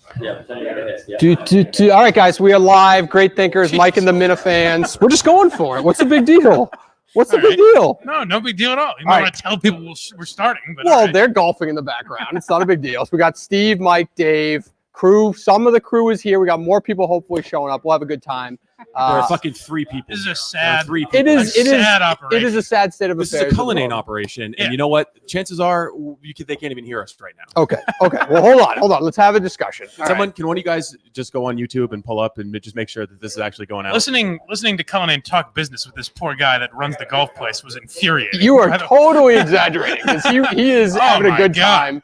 All right, guys, we are live. Great thinkers, Mike and the Minifans. We're just going for it. What's the big deal? What's the big deal? No big deal at all. You might want to tell people we're starting. But well, they're golfing in the background. It's not a big deal. So we got Steve, Mike, Dave, crew. Some of the crew is here. We got more people hopefully showing up. We'll have a good time. There are fucking 3 people. This is a sad. It is sad operation. It is a sad state of affairs. This is a Cullinane operation, and you know what? Chances are they can't even hear us right now. Okay. Well, hold on. Let's have a discussion. Can one of you guys just go on YouTube and pull up and just make sure that this is actually going out? Listening to Cullinane talk business with this poor guy that runs the golf place was infuriating. You are totally exaggerating because he is having a good time.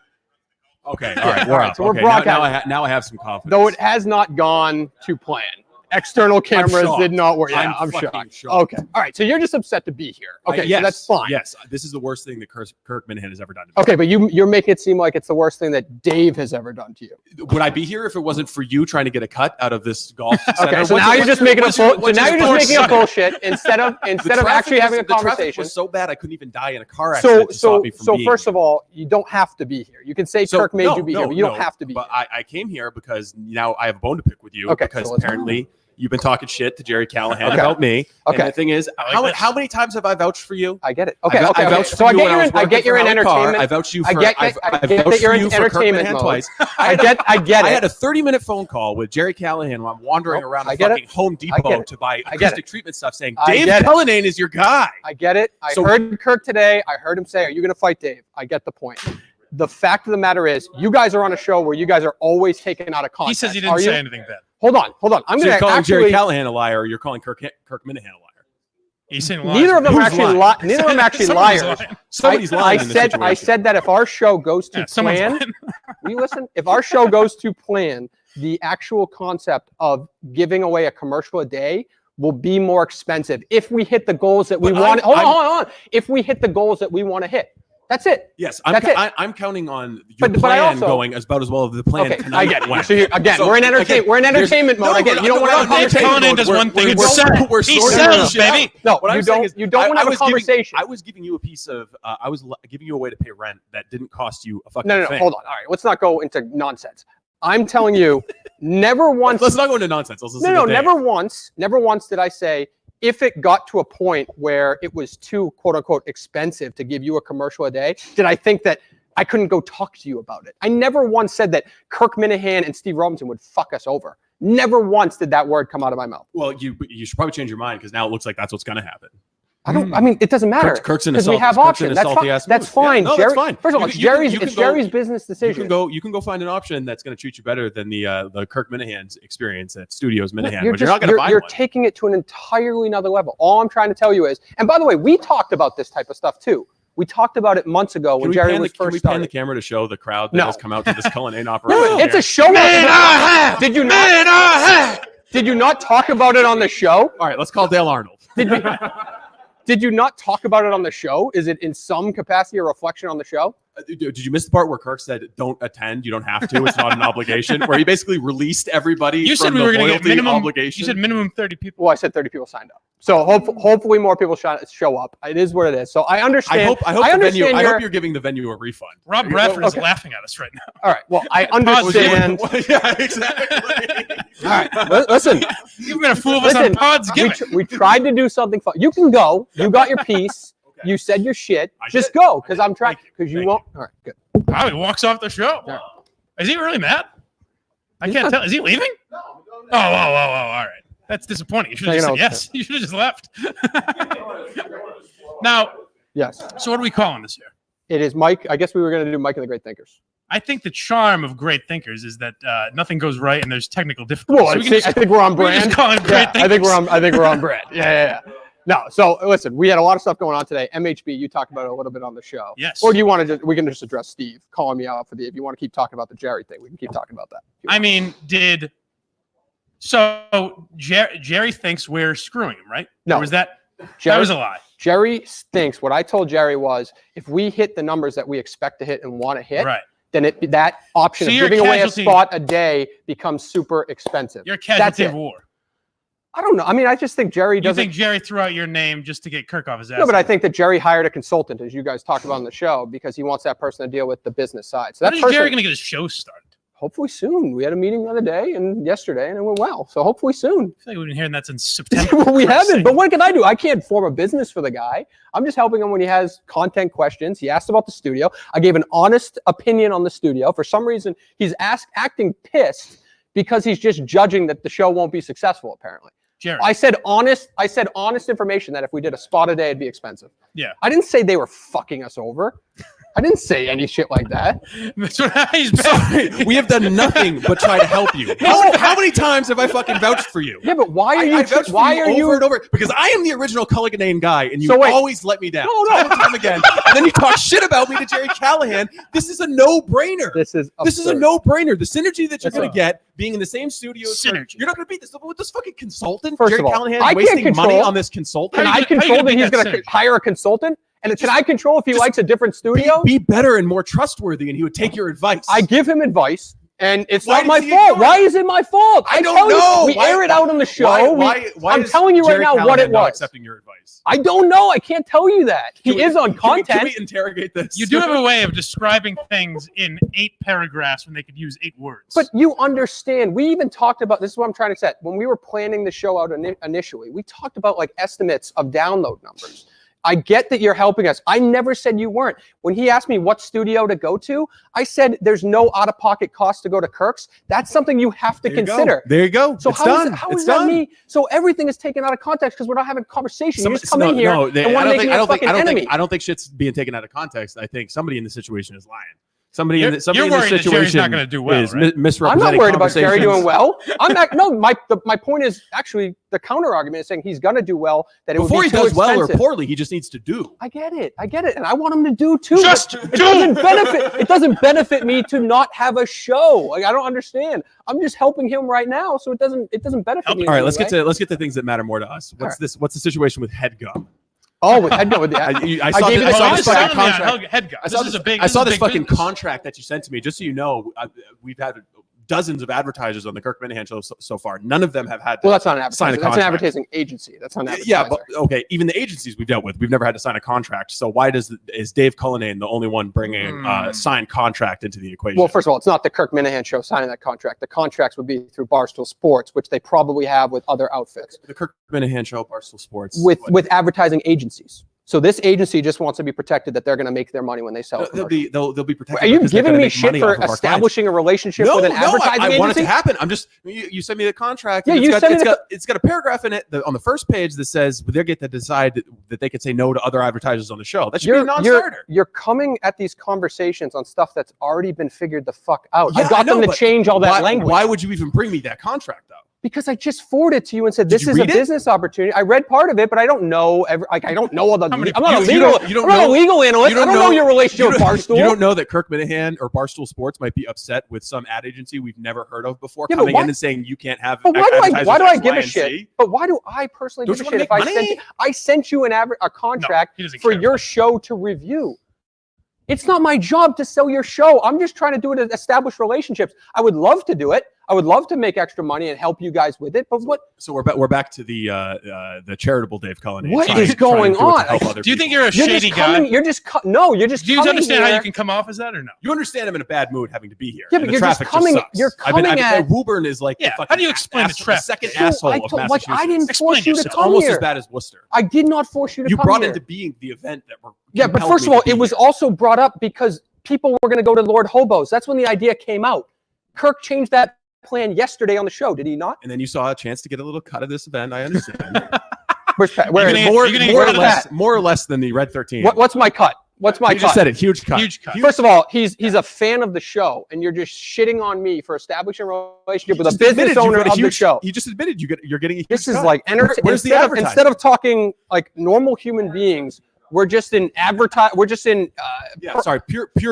Okay, all right, we're up. So we're broadcasting. Now I have some confidence. Though it has not gone to plan. External cameras did not work. Yeah, I'm shocked. Okay. All right. So you're just upset to be here. Okay. Yes, so that's fine. Yes. This is the worst thing that Kirk Minahan has ever done to me. Okay. But you're making it seem like it's the worst thing that Dave has ever done to you. Would I be here if it wasn't for you trying to get a cut out of this golf center? Okay. So now you're just making a bullshit instead of actually having a conversation. The traffic was so bad I couldn't even die in a car accident. So first of all, you don't have to be here. You can say Kirk made you be here, but you don't have to be here. But I came here because now I have a bone to pick with you. Okay. Because apparently you've been talking shit to Jerry Callahan about me. Okay. And the thing is, how many times have I vouched for you? I get it. Okay. So I get you're in entertainment. I vouched you for. I get that you're in entertainment mode. Twice. I get it. I had a 30-minute phone call with Jerry Callahan while I'm wandering around the fucking Home Depot to buy acoustic treatment stuff, saying Dave Cullinane is your guy. I get it. I heard Kirk today. I heard him say, "Are you going to fight Dave?" I get the point. The fact of the matter is, you guys are on a show where you guys are always taken out of context. He says he didn't say anything bad. Hold on. I'm going to calling Jerry Callahan a liar, or you're calling Kirk Minahan a liar. He's saying lies. Neither of them are actually liars. Somebody's lying. I said that if our show goes to plan, if our show goes to plan, the actual concept of giving away a commercial a day will be more expensive if we hit the goals that we want. Hold on. If we hit the goals that we want to hit. That's it. Yes, I'm counting on your plan going about as well as the plan tonight. I get it. So we're in entertainment mode. I get it. You don't want to have a conversation. Cullinane does one thing. He sells, baby. No, you don't want to have a conversation. I was giving you a piece of. I was giving you a way to pay rent that didn't cost you a fucking thing. No. Hold on. All right, let's not go into nonsense. I'm telling you, never once. Let's not go into nonsense. Never once did I say, if it got to a point where it was too, quote unquote, expensive to give you a commercial a day, did I think that I couldn't go talk to you about it? I never once said that Kirk Minahan and Steve Robinson would fuck us over. Never once did that word come out of my mouth. Well, you should probably change your mind because now it looks like that's what's going to happen. I mean, it doesn't matter. Kirk's in a salty, we have options. That's fine. Yeah, no, that's fine. First of all, it's Jerry's business decision. You can go find an option that's going to treat you better than the Kirk Minahan's experience at Studios Minahan. But you're not going to find one. You're taking it to an entirely another level. All I'm trying to tell you is, and by the way, we talked about this type of stuff too. We talked about it months ago when Jerry was first started. Can we pan the camera to show the crowd that has come out to this Cullinane operation? It's a show. Did you not talk about it on the show? All right, let's call Dale Arnold. Did you not talk about it on the show? Is it in some capacity a reflection on the show? Did you miss the part where Kirk said, "Don't attend. You don't have to. It's not an obligation." Where he basically released everybody from the loyalty obligation. You said minimum 30 people. Well, I said 30 people signed up. So hopefully more people show up. It is what it is. So I understand. I hope you're giving the venue a refund. Rob Bradford is laughing at us right now. All right. Well, I understand. Yeah, exactly. All right. Listen. You've been a fool of us on Pod's giving. We tried to do something fun. You can go. You got your piece. Okay. You said your shit. Just go, because I'm trying. Because you won't. All right. Good. Wow, he walks off the show. Right. Is he really mad? I can't tell. Is he leaving? No. Oh, all right. That's disappointing. You should have just said yes. You should have just left. Now, yes. So what are we calling this here? It is Mike. I guess we were going to do Mike and the Great Thinkers. I think the charm of Great Thinkers is that nothing goes right and there's technical difficulties. Well, I think we're on brand. Just call it Great Thinkers. I think we're on brand. Yeah. No, so listen, we had a lot of stuff going on today. MHB, you talked about it a little bit on the show. Yes. Or do you want to we can just address Steve calling me out if you want to keep talking about the Jerry thing, we can keep talking about that. I mean, so Jerry thinks we're screwing him, right? No. Or was that was a lie? Jerry thinks, what I told Jerry was, if we hit the numbers that we expect to hit and want to hit, then that option of giving away a spot a day becomes super expensive. You're a casualty of war. I don't know. I mean, I just think Jerry doesn't. You think Jerry threw out your name just to get Kirk off his ass? No, but I think that Jerry hired a consultant, as you guys talked about on the show, because he wants that person to deal with the business side. So Jerry going to get his show started? Hopefully soon. We had a meeting the other day and yesterday, and it went well. So hopefully soon. I feel like we've been hearing that since September. Well, we haven't. But what can I do? I can't form a business for the guy. I'm just helping him when he has content questions. He asked about the studio. I gave an honest opinion on the studio. For some reason, he's acting pissed because he's just judging that the show won't be successful, apparently. Jared. I said honest information that if we did a spot a day, it'd be expensive. Yeah. I didn't say they were fucking us over. I didn't say any shit like that. That's what he's been. Sorry, we have done nothing but try to help you. How many times have I fucking vouched for you? Yeah, but why are you? Why are you over and over? Because I am the original Cullinane guy, and you always let me down time and time again. And then you talk shit about me to Jerry Callahan. This is a no-brainer. This is a no-brainer. The synergy that you're going to get being in the same studio. Synergy. You're not going to beat this with this fucking consultant. First Jerry of all, Callahan I wasting can't money on this consultant. Can I control that he's going to hire a consultant? And can I control if he likes a different studio? Be better and more trustworthy, and he would take your advice. I give him advice, and it's not my fault. Why is it my fault? I don't know. We air it out on the show. I'm telling you right now what it was. Accepting your advice. I don't know. I can't tell you that. He is on content. Can we interrogate this? You do have a way of describing things in 8 paragraphs when they could use 8 words. But you understand. We even talked about, this is what I'm trying to say. When we were planning the show out initially, we talked about like estimates of download numbers. I get that you're helping us. I never said you weren't. When he asked me what studio to go to, I said there's no out-of-pocket cost to go to Kirk's. That's something you have to consider. There you go. So how is that me? So everything is taken out of context because we're not having a conversation. You just come in here and want to make me a fucking enemy. I don't think shit's being taken out of context. I think somebody in the situation is lying. Somebody in the situation that Jerry's not going to do well, is right? misrepresenting. I'm not worried about Jerry doing well. I'm not. No, my point is actually the counter argument is saying he's going to do well. That it before would be he does well or poorly, he just needs to do. I get it, and I want him to do too. It doesn't benefit me to not have a show. Like I don't understand. I'm just helping him right now, so it doesn't benefit me. All right, let's get to things that matter more to us. What's the situation with Headgum? Oh, with Headgum. I saw this fucking contract. I saw this fucking contract that you sent to me. Just so you know, we've had dozens of advertisers on the Kirk Minahan show so far. None of them have had to that's not an advertiser. sign a contract. That's an advertising agency. That's not an advertiser. Yeah, but okay. Even the agencies we've dealt with, we've never had to sign a contract. So why is Dave Cullinane the only one bringing signed contract into the equation? Well, first of all, it's not the Kirk Minahan show signing that contract. The contracts would be through Barstool Sports, which they probably have with other outfits. The Kirk Minahan show, Barstool Sports, with advertising agencies. So this agency just wants to be protected that they're going to make their money when they sell. They'll be protected. Are you giving me shit for establishing a relationship with an advertising agency? I want it to happen. I'm just you sent me the contract. Yeah, it's got a paragraph in it on the first page that says they get to decide that they could say no to other advertisers on the show. That should be a non-starter. You're coming at these conversations on stuff that's already been figured the fuck out. Yeah, I got them to change all that language. Why would you even bring me that contract though? Because I just forwarded it to you and said this is a business opportunity. I read part of it, but I don't know. I don't know all the. I'm not a legal analyst. I don't know your relationship with Barstool. You don't know that Kirk Minahan or Barstool Sports might be upset with some ad agency we've never heard of before coming in and saying you can't have. But why do I give a shit? But why do I personally give a shit if I sent you a contract for your show to review? It's not my job to sell your show. I'm just trying to do it to establish relationships. I would love to do it. I would love to make extra money and help you guys with it. But what? So we're back to the charitable Dave Cullinane. What is going on? Do you think you're a shady guy? You're just no. You're just. Do you understand how you can come off as that or no? You understand I'm in a bad mood having to be here. Yeah, but you're just coming. You're coming at Woburn is like the how do you explain the traffic? Second asshole of Massachusetts. I didn't force you to come here. It's almost as bad as Worcester. I did not force you to come here. You brought into being the event that we're. Yeah, but first of all, it was also brought up because people were going to go to Lord Hobos. That's when the idea came out. Kirk changed that plan yesterday on the show, did he not? And then you saw a chance to get a little cut of this event. I understand. Where's Pat? More or less than the Red 13. What's my cut? What's my cut? You just said it. Huge cut. Huge cut. First of all, he's a fan of the show, and you're just shitting on me for establishing a relationship with a business owner of the show. He just admitted you're getting a huge This is cut. like Where's the advertising? Instead of talking like normal human beings. We're just in pure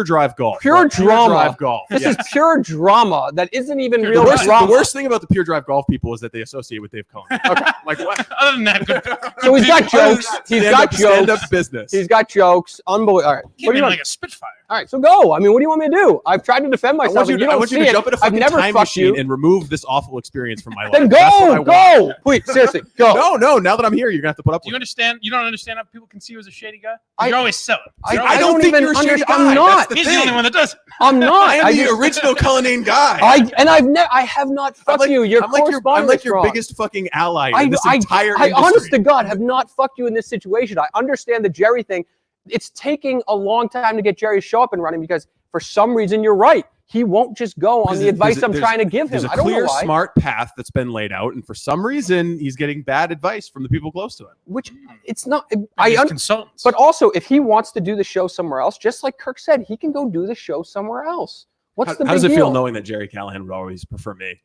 drive golf. Pure drama. Drive golf. This is pure drama that isn't even real drama. The worst thing about the pure drive golf people is that they associate with Dave Cullinane. Okay. Like what? Other than that, so he's got jokes. He's got jokes. Stand-up business. He's got jokes. Unbelievable. All right. What do you like a Spitfire? All right, so go. I mean, what do you want me to do? I've tried to defend myself. I want you to jump in a fucking time machine and remove this awful experience from my life. Then go. Please, seriously, go. No. Now that I'm here, you're gonna have to put up. Do you understand? You don't understand how people can see you as a shady guy? You're always selling. I don't think you're a shady guy. I'm not. He's the only one that does it. I'm not. I am the original Cullinane guy. I have not fucked you. You're I'm like your biggest fucking ally in this entire industry. I honest to God have not fucked you in this situation. I understand the Jerry thing. It's taking a long time to get Jerry to show up and running because for some reason you're right. He won't just go on the advice I'm trying to give him. There's a clear, smart path that's been laid out, and for some reason he's getting bad advice from the people close to him. Which it's not. Consultants. But also, if he wants to do the show somewhere else, just like Kirk said, he can go do the show somewhere else. What's the big deal? How does it feel knowing that Jerry Callahan would always prefer me?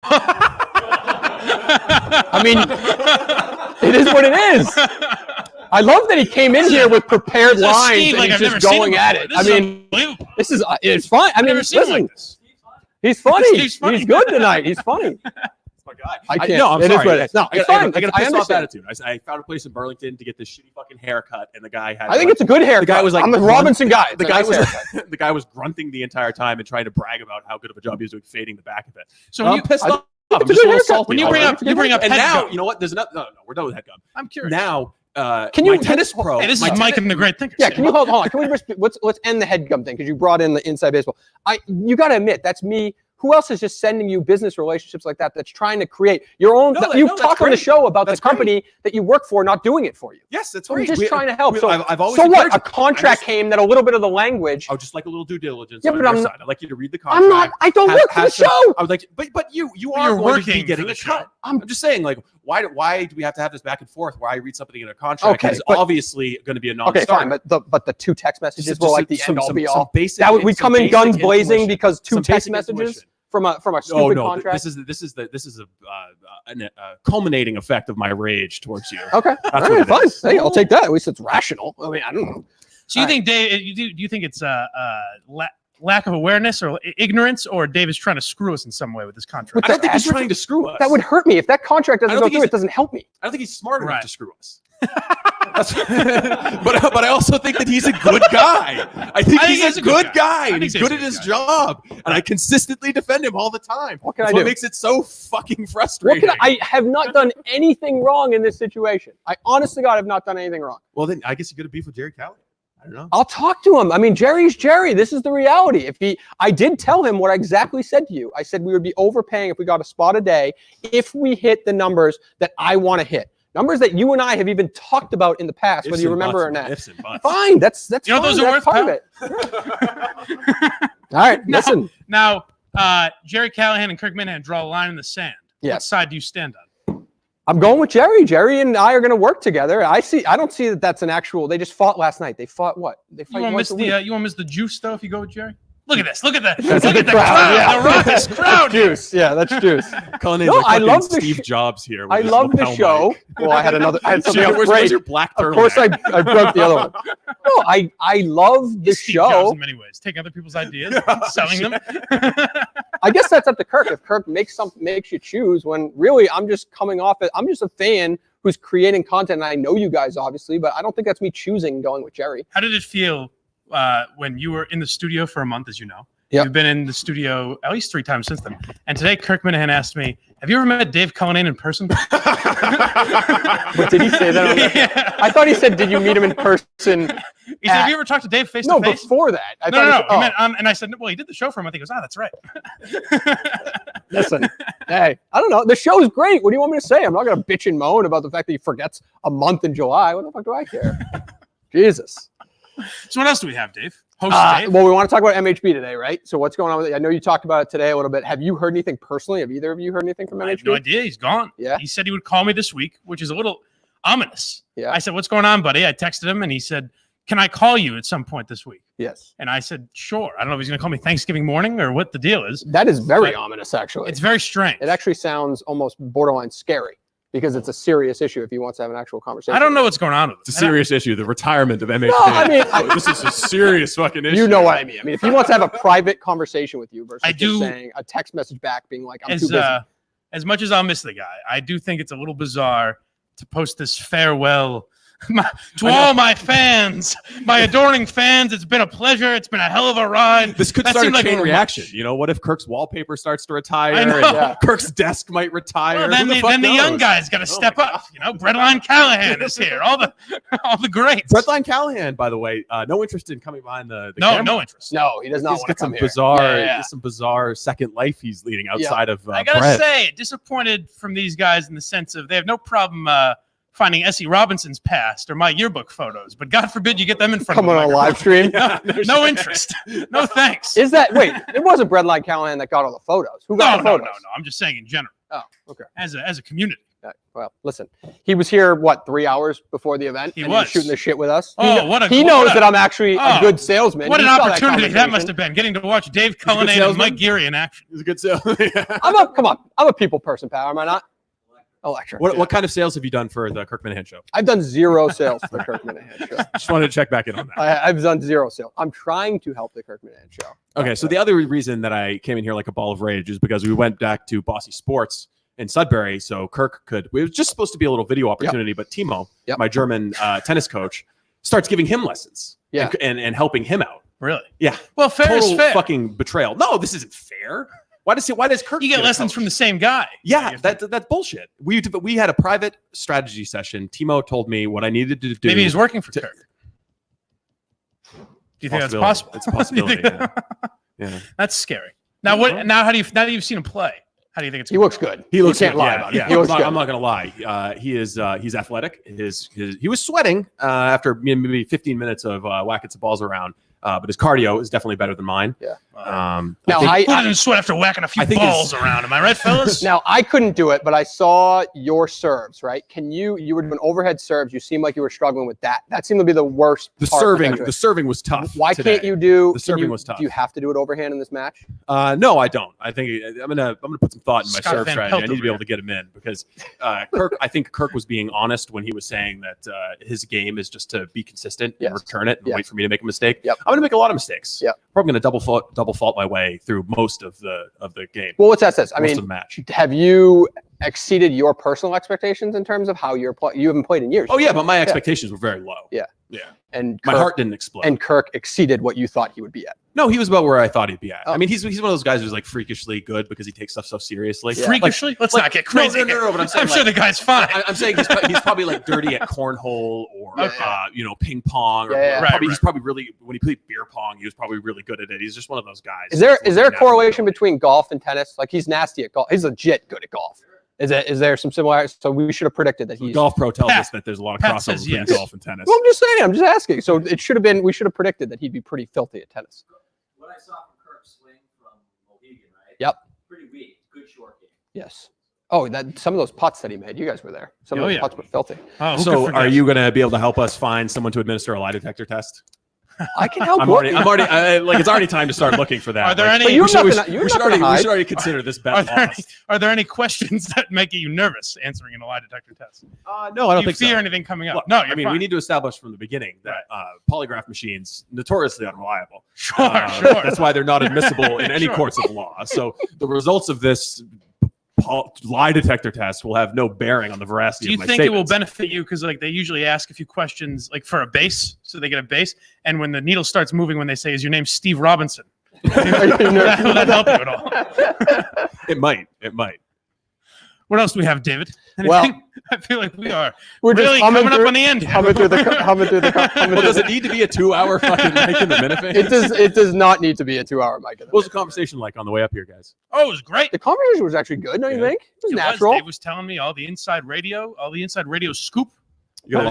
I mean, it is what it is. I love that he came in here with prepared lines and he's just going at it. I mean, it's fine. I mean, listen, he's funny. He's good tonight. He's funny. My God. I can't. No, I'm sorry. No, it's fine. I got a pissed off attitude. I found a place in Burlington to get this shitty fucking haircut, and the guy had. I think it's a good haircut. The guy was like, I'm the Robinson guy. The guy was grunting the entire time and trying to brag about how good of a job he was doing fading the back of it. So when you pissed off, I'm just a little salty. When you bring up, and now you know what? There's another. No, we're done with headgum. I'm curious now. Can you tennis pro? Hey, this is Mike and the Great Thinkers. Yeah, can you hold on? Can we let's end the headgum thing because you brought in the inside baseball. You got to admit that's me. Who else is just sending you business relationships like that? That's trying to create your own. You talk on the show about the company that you work for not doing it for you. Yes, that's great. I'm just trying to help. I've always so what? A contract came that a little bit of the language. Oh, just like a little due diligence. Yeah, but I'd like you to read the contract. I'm not. I don't work for the show. I would like, but you are going to be getting a cut. I'm just saying, like, why do we have to have this back and forth where I read something in a contract that is obviously going to be a non-starter? Okay, fine, but the two text messages were like the end all be all. That we come in guns blazing because two text messages. From a stupid contract. This is a culminating effect of my rage towards you. Okay, all right, fine. Hey, I'll take that. At least it's rational. I mean, I don't know. So you think Dave? Do you think it's lack of awareness or ignorance, or Dave is trying to screw us in some way with this contract? I don't think he's trying to screw us. That would hurt me if that contract doesn't go through. It doesn't help me. I don't think he's smart enough to screw us. but I also think that he's a good guy. I think he's a good guy. He's good at his job, and I consistently defend him all the time. What can I do? What makes it so fucking frustrating? I have not done anything wrong in this situation. I honestly, God, have not done anything wrong. Well, then I guess you got a beef with Jerry Callahan. I don't know. I'll talk to him. I mean, Jerry's Jerry. This is the reality. I did tell him what I exactly said to you. I said we would be overpaying if we got a spot a day if we hit the numbers that I want to hit. Numbers that you and I have even talked about in the past, whether you remember or not. Fine, that's you know, fine. Those are worth part of it. All right, listen. Now, Jerry Callahan and Kirk Minahan draw a line in the sand. Yes. What side do you stand on? I'm going with Jerry. Jerry and I are going to work together. I don't see that that's an actual. They just fought last night. They fought what? They fight once a week. You won't miss the juice though if you go with Jerry. Look at this. Look at that. Look at the crowd. Yeah. The raucous crowd. Juice. Yeah, that's juice. No, I love Steve Jobs here. I love the show. Well, I had something else. Where's your black turtleneck? Of course, I broke the other one. No, I love the Steve show. Jobs in many ways, taking other people's ideas, selling them. I guess that's up to Kirk. If Kirk makes you choose, when really I'm just coming off it. I'm just a fan who's creating content, and I know you guys obviously, but I don't think that's me choosing going with Jerry. How did it feel when you were in the studio for a month, as you know? Yep. You've been in the studio at least 3 times since then. And today, Kirk Minahan asked me, have you ever met Dave Cullinane in person? But did he say that? Yeah. I thought he said, did you meet him in person? He said, have you ever talked to Dave face to face? No, before that. No. He meant, and I said, well, he did the show for a month. He goes, that's right. Listen, hey, I don't know. The show is great. What do you want me to say? I'm not going to bitch and moan about the fact that he forgets a month in July. What the fuck do I care? Jesus. So what else do we have, Dave? Well, we want to talk about MHB today, right? So what's going on with it? I know you talked about it today a little bit. Have you heard anything personally? Have either of you heard anything from MHB? I have no idea. He's gone. Yeah. He said he would call me this week, which is a little ominous. Yeah. I said, what's going on, buddy? I texted him, and he said, can I call you at some point this week? Yes. And I said, sure. I don't know if he's going to call me Thanksgiving morning or what the deal is. That is very ominous, actually. It's very strange. It actually sounds almost borderline scary. Because it's a serious issue if he wants to have an actual conversation. I don't know what's going on with it. It's a serious issue. The retirement of MHB. No, I mean, this is a serious fucking issue. You know what I mean. I mean, if he wants to have a private conversation with you versus just saying a text message back being like, I'm too busy. As much as I'll miss the guy, I do think it's a little bizarre to post this farewell all my fans, my adoring fans, it's been a pleasure. It's been a hell of a ride. This could start a chain reaction. You know, what if Kirk's wallpaper starts to retire and Kirk's desk might retire? Well, then the young guys got to step up. You know, Breadline Callahan is here. All the greats. Breadline Callahan, by the way, no interest in coming behind the camera. No interest. No, he does not want to come here. Some bizarre second life he's leading outside of. I gotta say, disappointed from these guys in the sense of they have no problem finding S.E. Robinson's past or my yearbook photos, but God forbid you get them in front of a live stream. No interest. No thanks. Is that it wasn't Breadline Callahan that got all the photos. Who got the photos? No. I'm just saying in general. Oh, okay. As a community. Well, listen. He was here 3 hours before the event. He was shooting the shit with us. He knows that I'm actually a good salesman. What an opportunity that must have been, getting to watch Dave Cullinane and Mike Geary in action. He's a good salesman. I'm a people person, pal. Am I not? Electric. What kind of sales have you done for the Kirk Minahan show? I've done 0 sales for the Kirk Minahan show. Just wanted to check back in on that. I've done 0 sales. I'm trying to help the Kirk Minahan show. Okay, so the other reason that I came in here like a ball of rage is because we went back to Bossy Sports in Sudbury, so Kirk could. It was just supposed to be a little video opportunity, but Timo, my German tennis coach, starts giving him lessons and helping him out. Really? Yeah. Well, fair is fair. Fucking betrayal. No, this isn't fair. Why does Kirk? You get lessons from the same guy? Yeah, that's bullshit. We had a private strategy session. Timo told me what I needed to do. Maybe he's working for Kirk. Do you think that's possible? It's a possibility. Yeah. That's scary. Now what? Now that you've seen him play, how do you think it's? He looks good. He looks. Can't lie about it. Yeah, I'm not gonna lie. He's athletic. He was sweating after maybe 15 minutes of whacking some balls around. But his cardio is definitely better than mine. Yeah. Now I didn't sweat after whacking a few balls around. Am I right, fellas? Now I couldn't do it, but I saw your serves. Right? You were doing overhead serves. You seemed like you were struggling with that. That seemed to be the worst. The serving was tough. Why can't you do? The serving was tough. Do you have to do it overhand in this match? No, I don't. I think I'm gonna put some thought in my serve strategy. I need to be able to get him in because Kirk. I think Kirk was being honest when he was saying that his game is just to be consistent and return it and wait for me to make a mistake. Yep. I'm gonna make a lot of mistakes. Yeah, probably gonna double fault my way through most of the game. Well, what's that says? I mean, the match. Have you exceeded your personal expectations in terms of how you haven't played in years? Oh yeah, but my expectations were very low. Yeah. And my heart didn't explode. And Kirk exceeded what you thought he would be at. No, he was about where I thought he'd be at. I mean, he's one of those guys who's like freakishly good because he takes stuff so seriously. Yeah. Freakishly? Let's not get crazy. No, but I'm sure the guy's fine. I'm saying he's probably like dirty at cornhole or ping pong. He's probably really, when he played beer pong, he was probably really good at it. He's just one of those guys. Is there a correlation between golf and tennis? Like he's nasty at golf. He's legit good at golf. Is there some similarities? So we should have predicted that he's. Golf Pro tells us that there's a lot of crossover between golf and tennis. Well, I'm just saying. I'm just asking. So it should have been. We should have predicted that he'd be pretty filthy at tennis. What I saw from Kirk's swing from Mohegan, right? Yep. Pretty weak. Good short game. Yes. Oh, some of those putts that he made. You guys were there. Some of those putts were filthy. Oh, so are you going to be able to help us find someone to administer a lie detector test? I can help. I'm already it's already time to start looking for that. Are there any? We should already consider this bet lost. Are there any questions that make you nervous answering in a lie detector test? No, I don't think so. Do you fear anything coming up? Look, no, I mean, we need to establish from the beginning that polygraph machines notoriously unreliable. Sure. That's why they're not admissible in any courts of law. So the results of this lie detector test will have no bearing on the veracity of my statements. Do you think it will benefit you because like they usually ask a few questions like for a base, so they get a base, and when the needle starts moving, when they say, "Is your name Steve Robinson?" Will that help you at all? It might. What else do we have, David? Anything? Well, I feel like we're really coming up on the end. Humming through the. Well, does it need to be a 2-hour fucking mic in the Minifans? It does not need to be a 2-hour mic. What was the conversation like on the way up here, guys? Oh, it was great. The conversation was actually good. Don't you think? It was natural. Dave was telling me all the inside radio scoop. You got a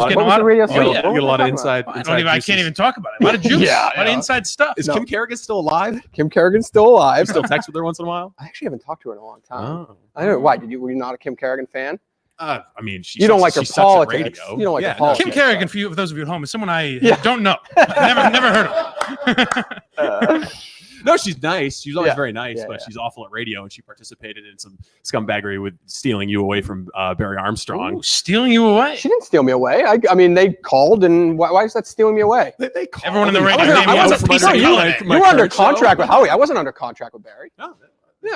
lot of inside. I can't even talk about it. A lot of juice. A lot of inside stuff. Is Kim Kerrigan still alive? Kim Kerrigan's still alive. You still text with her once in a while? I actually haven't talked to her in a long time. Oh. I don't know why. Were you not a Kim Kerrigan fan? I mean, you don't like her politics. You don't like her politics. Kim Kerrigan, for those of you at home, is someone I don't know. Never heard of. No, she's nice. She's always very nice, but she's awful at radio, and she participated in some scumbaggery with stealing you away from Barry Armstrong. Ooh, stealing you away? She didn't steal me away. I mean, they called, and why is that stealing me away? They called. Everyone in the radio. You were under contract with Howie. I wasn't under contract with Barry. No,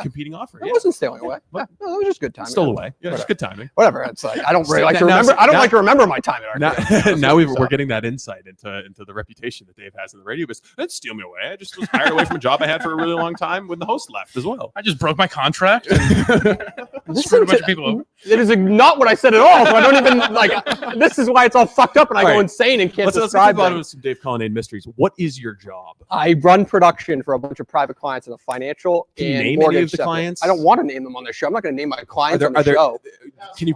competing offer. It wasn't stealing away. Yeah. No, it was just good timing. Stole away. Yeah, it's good timing. Whatever. It's like I don't really like to remember. I don't like to remember my time at RKO. Now we're getting that insight into the reputation that Dave has in the radio business. Didn't steal me away. I just was hired away from a job I had for a really long time when the host left as well. I just broke my contract. Screwed a bunch of people over. It is not what I said at all. So I don't even like. This is why it's all fucked up, and I go insane and can't describe it. Let's some Dave Cullinane mysteries. What is your job? I run production for a bunch of private clients in the financial and mortgage sector. Clients? I don't want to name them on the show. I'm not going to name my clients on the show. Can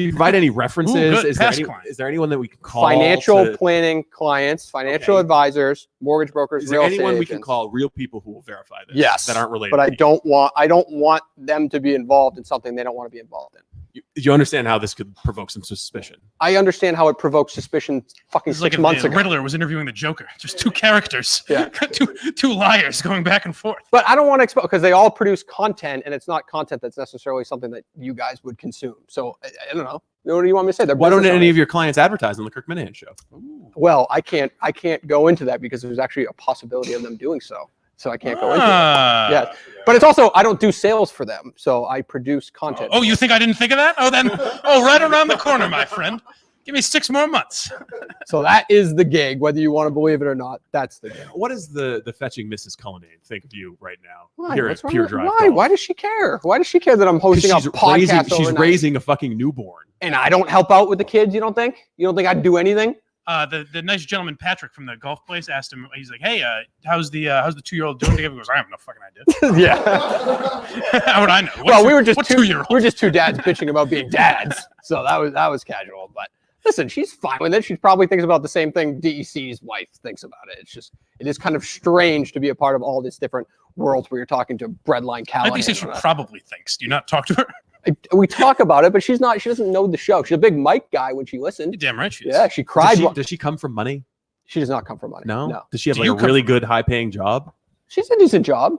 you provide any references? Is there anyone that we can call? Financial planning clients, financial advisors, mortgage brokers, is there anyone we can call real people who will verify this? Yes, that aren't related. But I don't want them to be involved in something they don't want to be involved in. You understand how this could provoke some suspicion? I understand how it provokes suspicion fucking 6 months ago. Riddler was interviewing the Joker. Just two characters. Yeah. two liars going back and forth. But I don't want to expose because they all produce content and it's not content that's necessarily something that you guys would consume. So I don't know. What do you want me to say? Why don't any of your clients advertise on the Kirk Minahan show? Well, I can't go into that because there's actually a possibility of them doing so. So I can't go into that. Yeah. But it's also, I don't do sales for them. So I produce content. Oh, you think I didn't think of that? Right around the corner, my friend. Give me 6 more months. So that is the gig, whether you want to believe it or not. That's the gig. What does the fetching Mrs. Cullinane think of you right now? Why? Here at Pure Drive. Why? Why does she care? Why does she care that I'm hosting a podcast? She's raising a fucking newborn. And I don't help out with the kids, you don't think? You don't think I'd do anything? The nice gentleman Patrick from the golf place asked him. He's like, "Hey, how's the 2-year-old doing?" He goes, "I have no fucking idea." Yeah. How would I know? We were just 2-year-olds. We were just two dads bitching about being dads. So that was casual. But listen, she's fine with it. She probably thinks about the same thing DEC's wife thinks about it. It is kind of strange to be a part of all this different worlds where you're talking to Breadline Callahan. I think she probably thinks. Do you not talk to her? We talk about it, but she doesn't know the show. She's a big Mike guy when she listened. You're damn right she is. Yeah, she cried. Does she come from money? She does not come from money. No. Does she have a really good, high-paying job? She's a decent job.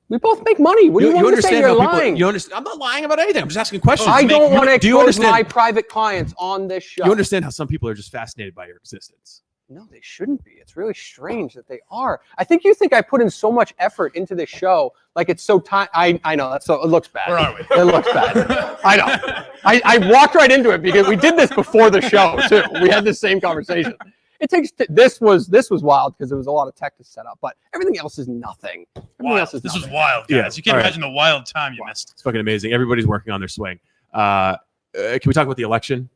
We both make money. What do you want to say? You're lying. I'm not lying about anything. I'm just asking questions. I don't want to expose my private clients on this show. You understand how some people are just fascinated by your existence? No, they shouldn't be. It's really strange that they are. I think you think I put in so much effort into this show, like it's so time. I know that's so. It looks bad. Where are we? It looks bad. I know. I walked right into it because we did this before the show too. We had the same conversation. It takes. This was wild because there was a lot of tech to set up, but everything else is nothing. This was wild, guys. You can't imagine the wild time you missed. It's fucking amazing. Everybody's working on their swing. Can we talk about the election?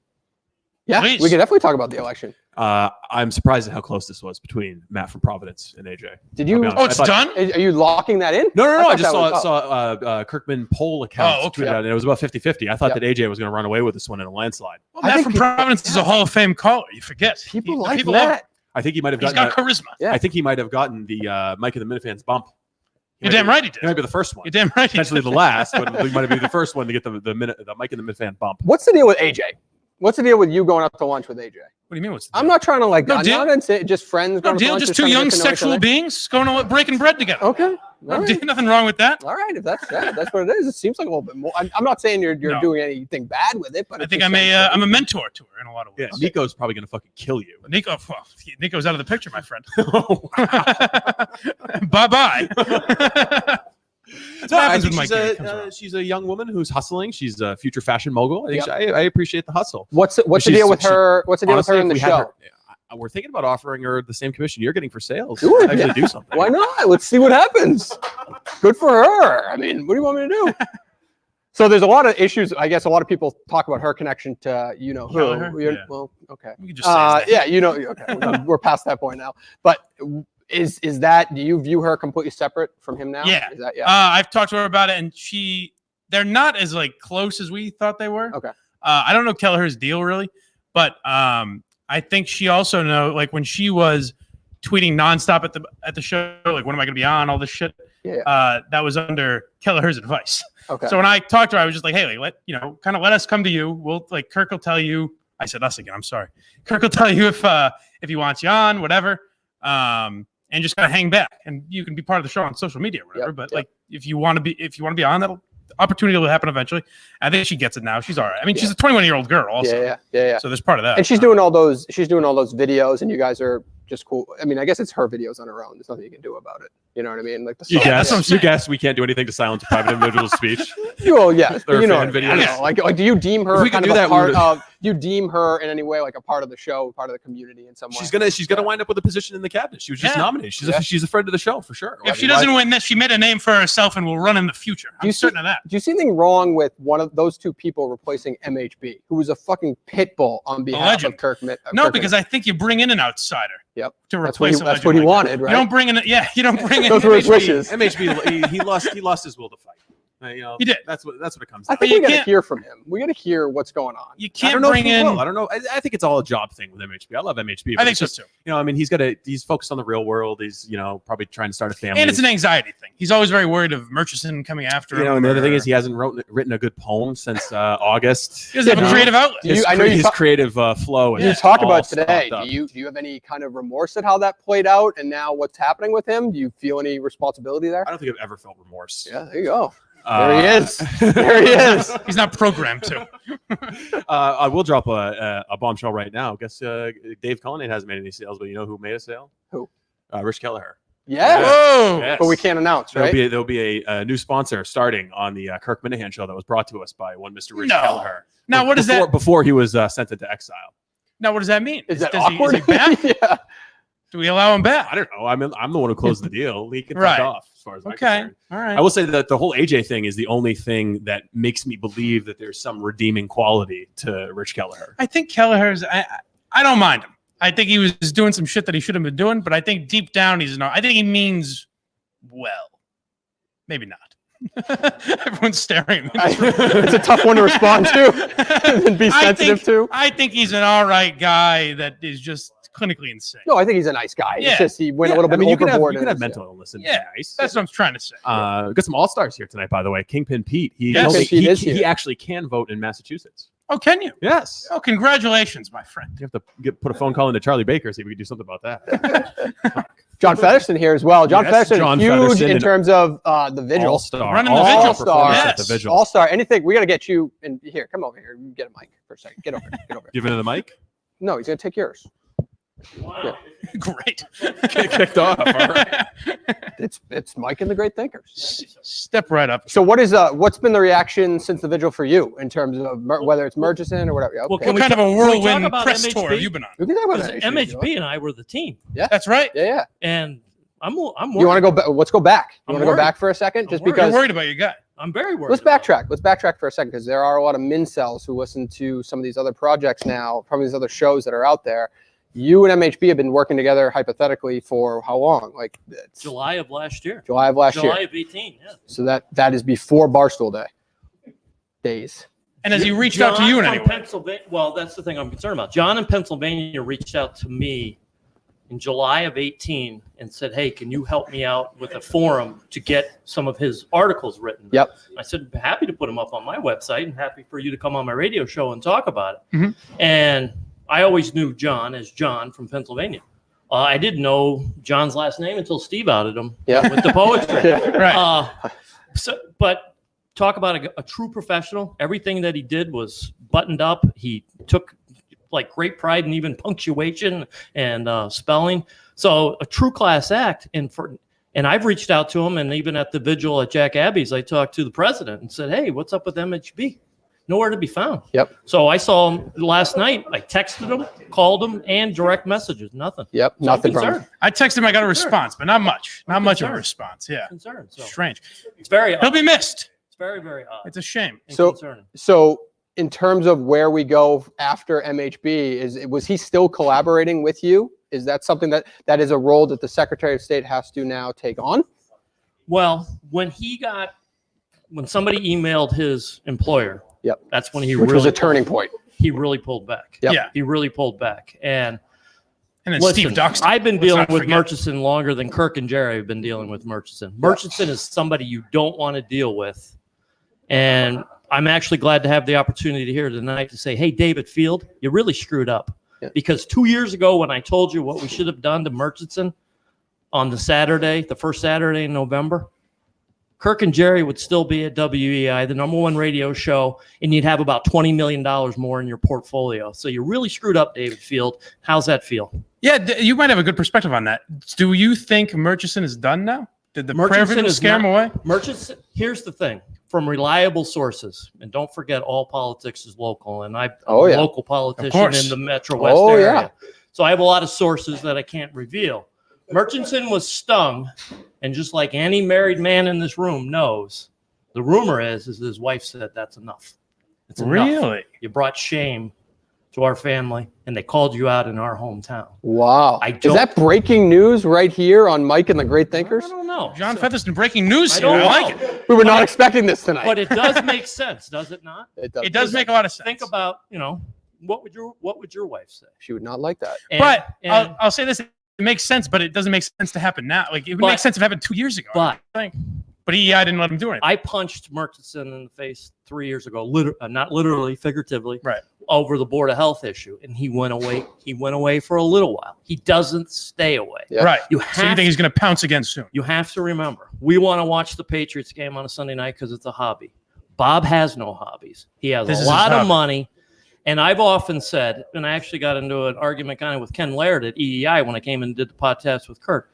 Yeah, we can definitely talk about the election. I'm surprised at how close this was between Matt from Providence and AJ. Did you? Oh, it's done? Are you locking that in? No. I just saw Kirkman poll account tweeted out, and it was about 50-50. I thought that AJ was going to run away with this one in a landslide. Well, Matt from Providence is a Hall of Fame caller. You forget. People like Matt. I think he might have gotten. He's got charisma. Yeah. I think he might have gotten the Mike and the Minifans bump. You're damn right he did. He might be the first one. You're damn right. Potentially the last, but he might be the first one to get the Mike and the Minifan bump. What's the deal with AJ? What's the deal with you going out to lunch with AJ? What do you mean? What's the deal? I'm not trying to like. No deal. Just friends. No deal. Just two young sexual beings going to breaking bread together. Okay. Nothing wrong with that. All right. If that's what it is. It seems like a little bit more. I'm not saying you're doing anything bad with it, but I think I'm a mentor to her in a lot of ways. Yeah. Nico's probably gonna fucking kill you. Nico's out of the picture, my friend. Bye bye. She's a young woman who's hustling. She's a future fashion mogul. I appreciate the hustle. What's the deal with her? What's the deal with her in the show? We're thinking about offering her the same commission you're getting for sales. Do it. Do something. Why not? Let's see what happens. Good for her. I mean, what do you want me to do? So there's a lot of issues. I guess a lot of people talk about her connection to who. Yeah. Well, okay. We can just say Okay. We're past that point now. But is that? Do you view her completely separate from him now? Yeah. Is that, I've talked to her about it, and they're not as like close as we thought they were. Okay. I don't know Kelleher's deal really, but I think she also know like when she was tweeting nonstop at the show, like when am I going to be on all this shit? Yeah. That was under Kelleher's advice. Okay. So when I talked to her, I was just like, hey, like, let us come to you. We'll like Kirk will tell you. I said us again. I'm sorry. Kirk will tell you if he wants you on, whatever. And just kind of hang back, and you can be part of the show on social media or whatever. But like, if you want to be on, that'll opportunity will happen eventually. I think she gets it now. She's all right. I mean, she's a 21-year-old girl also. Yeah. So there's part of that. And she's doing all those videos, and you guys are just cool. I mean, I guess it's her videos on her own. There's nothing you can do about it. You know what I mean? Like you guess we can't do anything to silence a private individual's speech. Well, yes, but you know, videos. Like, do you deem her kind of a part of? Do you deem her in any way like a part of the show, part of the community in some way? She's gonna wind up with a position in the cabinet. She was just nominated. She's a friend of the show for sure. If she doesn't win this, she made a name for herself and will run in the future. I'm certain of that. Do you see anything wrong with one of those two people replacing MHB, who was a fucking pit bull on behalf of Kirk? No, because I think you bring in an outsider. Yep. To replace that's what he wanted, right? You don't bring in. You don't bring in. Those were his wishes. MHB, he lost his will to fight. You know, he did. That's what it comes down to. I think we got to hear from him. We got to hear what's going on. You can't bring in. I don't know. I think it's all a job thing with MHB. I love MHB. I think so too. You know, I mean, he's focused on the real world. He's, you know, probably trying to start a family. And it's an anxiety thing. He's always very worried of Murchison coming after him. You know, and the other thing is he hasn't written a good poem since August. He doesn't have a creative outlet. His creative flow. You talk about today. Do you have any kind of remorse at how that played out and now what's happening with him? Do you feel any responsibility there? I don't think I've ever felt remorse. Yeah, there you go. There he is. There he is. He's not programmed to. I will drop a bombshell right now. I guess Dave Cullinane hasn't made any sales, but you know who made a sale? Who? Rich Callahan. Yeah. Whoa. Yes. But we can't announce, right? There'll be a new sponsor starting on the Kirk Minahan show that was brought to us by one Mr. Rich Callahan. Now, what is that? Before he was sent into exile. Now, what does that mean? Is that awkward? Is he back? Yeah. Do we allow him back? I don't know. I'm the one who closed the deal. He can fuck off as far as I'm concerned. All right. I will say that the whole AJ thing is the only thing that makes me believe that there's some redeeming quality to Rich Callahan. I think Kelleher's. I don't mind him. I think he was doing some shit that he shouldn't have been doing, but I think deep down he's not. I think he means well. Maybe not. Everyone's staring at me. It's a tough one to respond to and be sensitive to. I think he's an all right guy that is just clinically insane. No, I think he's a nice guy. Yeah. It's just he went a little bit overboard. You can have mental illness and nice. That's what I'm trying to say. Got some all-stars here tonight, by the way. Kingpin Pete. He actually can vote in Massachusetts. Oh, can you? Yes. Oh, congratulations, my friend. You have to put a phone call into Charlie Baker, see if we can do something about that. John Featherston here as well. John Featherston, huge in terms of the Vigil. All-star. Running the Vigil. All-star. Yes. The Vigil. All-star. Anything. We got to get you in here. Come over here. Get a mic for a second. Get over here. Get over here. Give it to the mic? No, he's going to take yours. Wow. Yeah. Great. Get kicked off. All right. It's Mike and the Great Thinkers. Step right up. So what's been the reaction since the Vigil for you in terms of whether it's Murchison or whatever? Okay. What kind of a whirlwind press tour have you been on? We can talk about MHB and I were the team. Yeah, that's right. Yeah. And I'm worried. You want to go back? Let's go back. You want to go back for a second? Because you're worried about your guy. I'm very worried. Let's backtrack. Let's backtrack for a second because there are a lot of min-cells who listen to some of these other projects now, probably these other shows that are out there. You and MHB have been working together hypothetically for how long? Like July of last year. July of 18, yeah. So that is before Barstool days. And has he reached out to you in any way? Pennsylvania, well, that's the thing I'm concerned about. John in Pennsylvania reached out to me in July of 18 and said, hey, can you help me out with a forum to get some of his articles written? Yep. I said, happy to put them up on my website and happy for you to come on my radio show and talk about it. Mm-hmm. And I always knew John as John from Pennsylvania. I didn't know John's last name until Steve outed him with the poetry. Right. But talk about a true professional. Everything that he did was buttoned up. He took like great pride in even punctuation and spelling. So a true class act. And I've reached out to him, and even at the Vigil at Jack Abbey's, I talked to the president and said, hey, what's up with MHB? Nowhere to be found. Yep. So I saw him last night. I texted him, called him, and direct messages. Nothing. Yep. So nothing from him. I texted him. I got a response, but not much. Not much of a response. Yeah. Concerned. So strange. It's very odd. He'll be missed. It's very, very odd. It's a shame. So in terms of where we go after MHB, was he still collaborating with you? Is that something that is a role that the Secretary of State has to now take on? Well, when somebody emailed his employer, yep, that's when which was a turning point. He really pulled back. Yep. Yeah, he really pulled back. And then listen, Steve Duxton. I've been dealing with Murchison longer than Kirk and Geary have been dealing with Murchison. Murchison is somebody you don't want to deal with. And I'm actually glad to have the opportunity here tonight to say, hey, David Field, you really screwed up. Yeah. Because 2 years ago when I told you what we should have done to Murchison on the first Saturday in November, Kirk and Geary would still be at WEI, the #1 radio show, and you'd have about $20 million more in your portfolio. So you really screwed up, David Field. How's that feel? Yeah, you might have a good perspective on that. Do you think Murchison is done now? Did the prayer vigil scare him away? Murchison, here's the thing. From reliable sources, and don't forget all politics is local, and I'm a local politician in the Metro West area. Yeah. So I have a lot of sources that I can't reveal. Murchison was stung, and just like any married man in this room knows, the rumor is his wife said that's enough. It's enough. Really? You brought shame to our family, and they called you out in our hometown. Wow. Is that breaking news right here on Mike and the Great Thinkers? I don't know. John Featherston, breaking news here. I like it. We were not expecting this tonight. But it does make sense, does it not? It does make a lot of sense. Think about, what would your wife say? She would not like that. I'll say this: it makes sense, but it doesn't make sense to happen now. Like it would make sense if it happened 2 years ago. But I didn't let him do anything. I punched Murchison in the face 3 years ago, not literally, figuratively, right, over the Board of Health issue, and he went away. He went away for a little while. He doesn't stay away. Yeah. Right. So you think he's going to pounce again soon? You have to remember, we want to watch the Patriots game on a Sunday night because it's a hobby. Bob has no hobbies. He has a lot of money. And I've often said, and I actually got into an argument kind of with Ken Laird at EEI when I came and did the podcast with Kirk.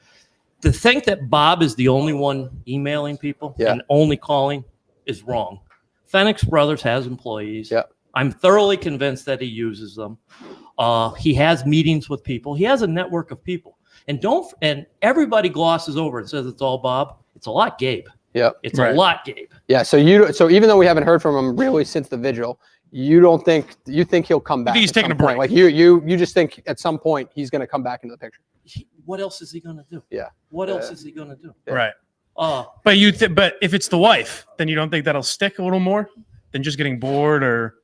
To think that Bob is the only one emailing people and only calling is wrong. Phoenix Brothers has employees. Yeah. I'm thoroughly convinced that he uses them. He has meetings with people. He has a network of people. And everybody glosses over and says it's all Bob. It's a lot Gabe. Yeah. It's a lot Gabe. Yeah. So even though we haven't heard from him really since the vigil, you think he'll come back? He's taking a break. Like you just think at some point he's going to come back into the picture. What else is he going to do? Yeah. What else is he going to do? Yeah. Right. But if it's the wife, then you don't think that'll stick a little more than just getting bored, or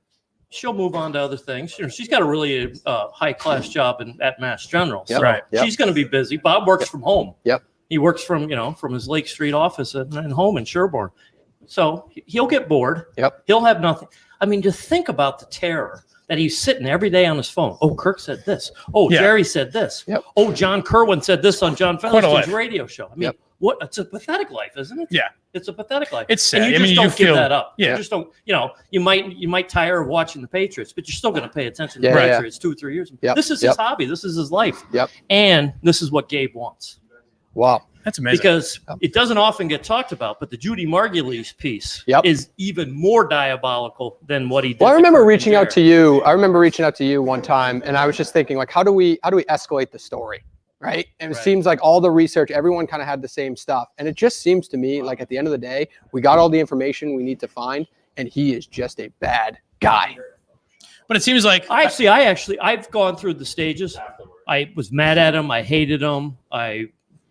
she'll move on to other things. She's got a really high class job at Mass General. So right. She's going to be busy. Bob works from home. Yep. He works from his Lake Street office and home in Sherborne. So he'll get bored. Yep. He'll have nothing. I mean, just think about the terror that he's sitting every day on his phone. Oh, Kirk said this. Oh, Jerry said this. Yep. Oh, John Kerwin said this on John Featherston's radio show. I mean, it's a pathetic life, isn't it? Yeah. It's a pathetic life. It's sad. And you just don't give that up. Yeah. You just don't, you might tire of watching the Patriots, but you're still going to pay attention to the Patriots 2 or 3 years. Yep. This is his hobby. This is his life. Yep. And this is what Gabe wants. Wow. That's amazing. Because it doesn't often get talked about, but the Judy Margulies piece is even more diabolical than what he did. Well, I remember reaching out to you one time, and I was just thinking, like, how do we escalate the story, right? And it seems like all the research, everyone kind of had the same stuff, and it just seems to me like at the end of the day, we got all the information we need to find, and he is just a bad guy. But it seems like I've gone through the stages. I was mad at him. I hated him.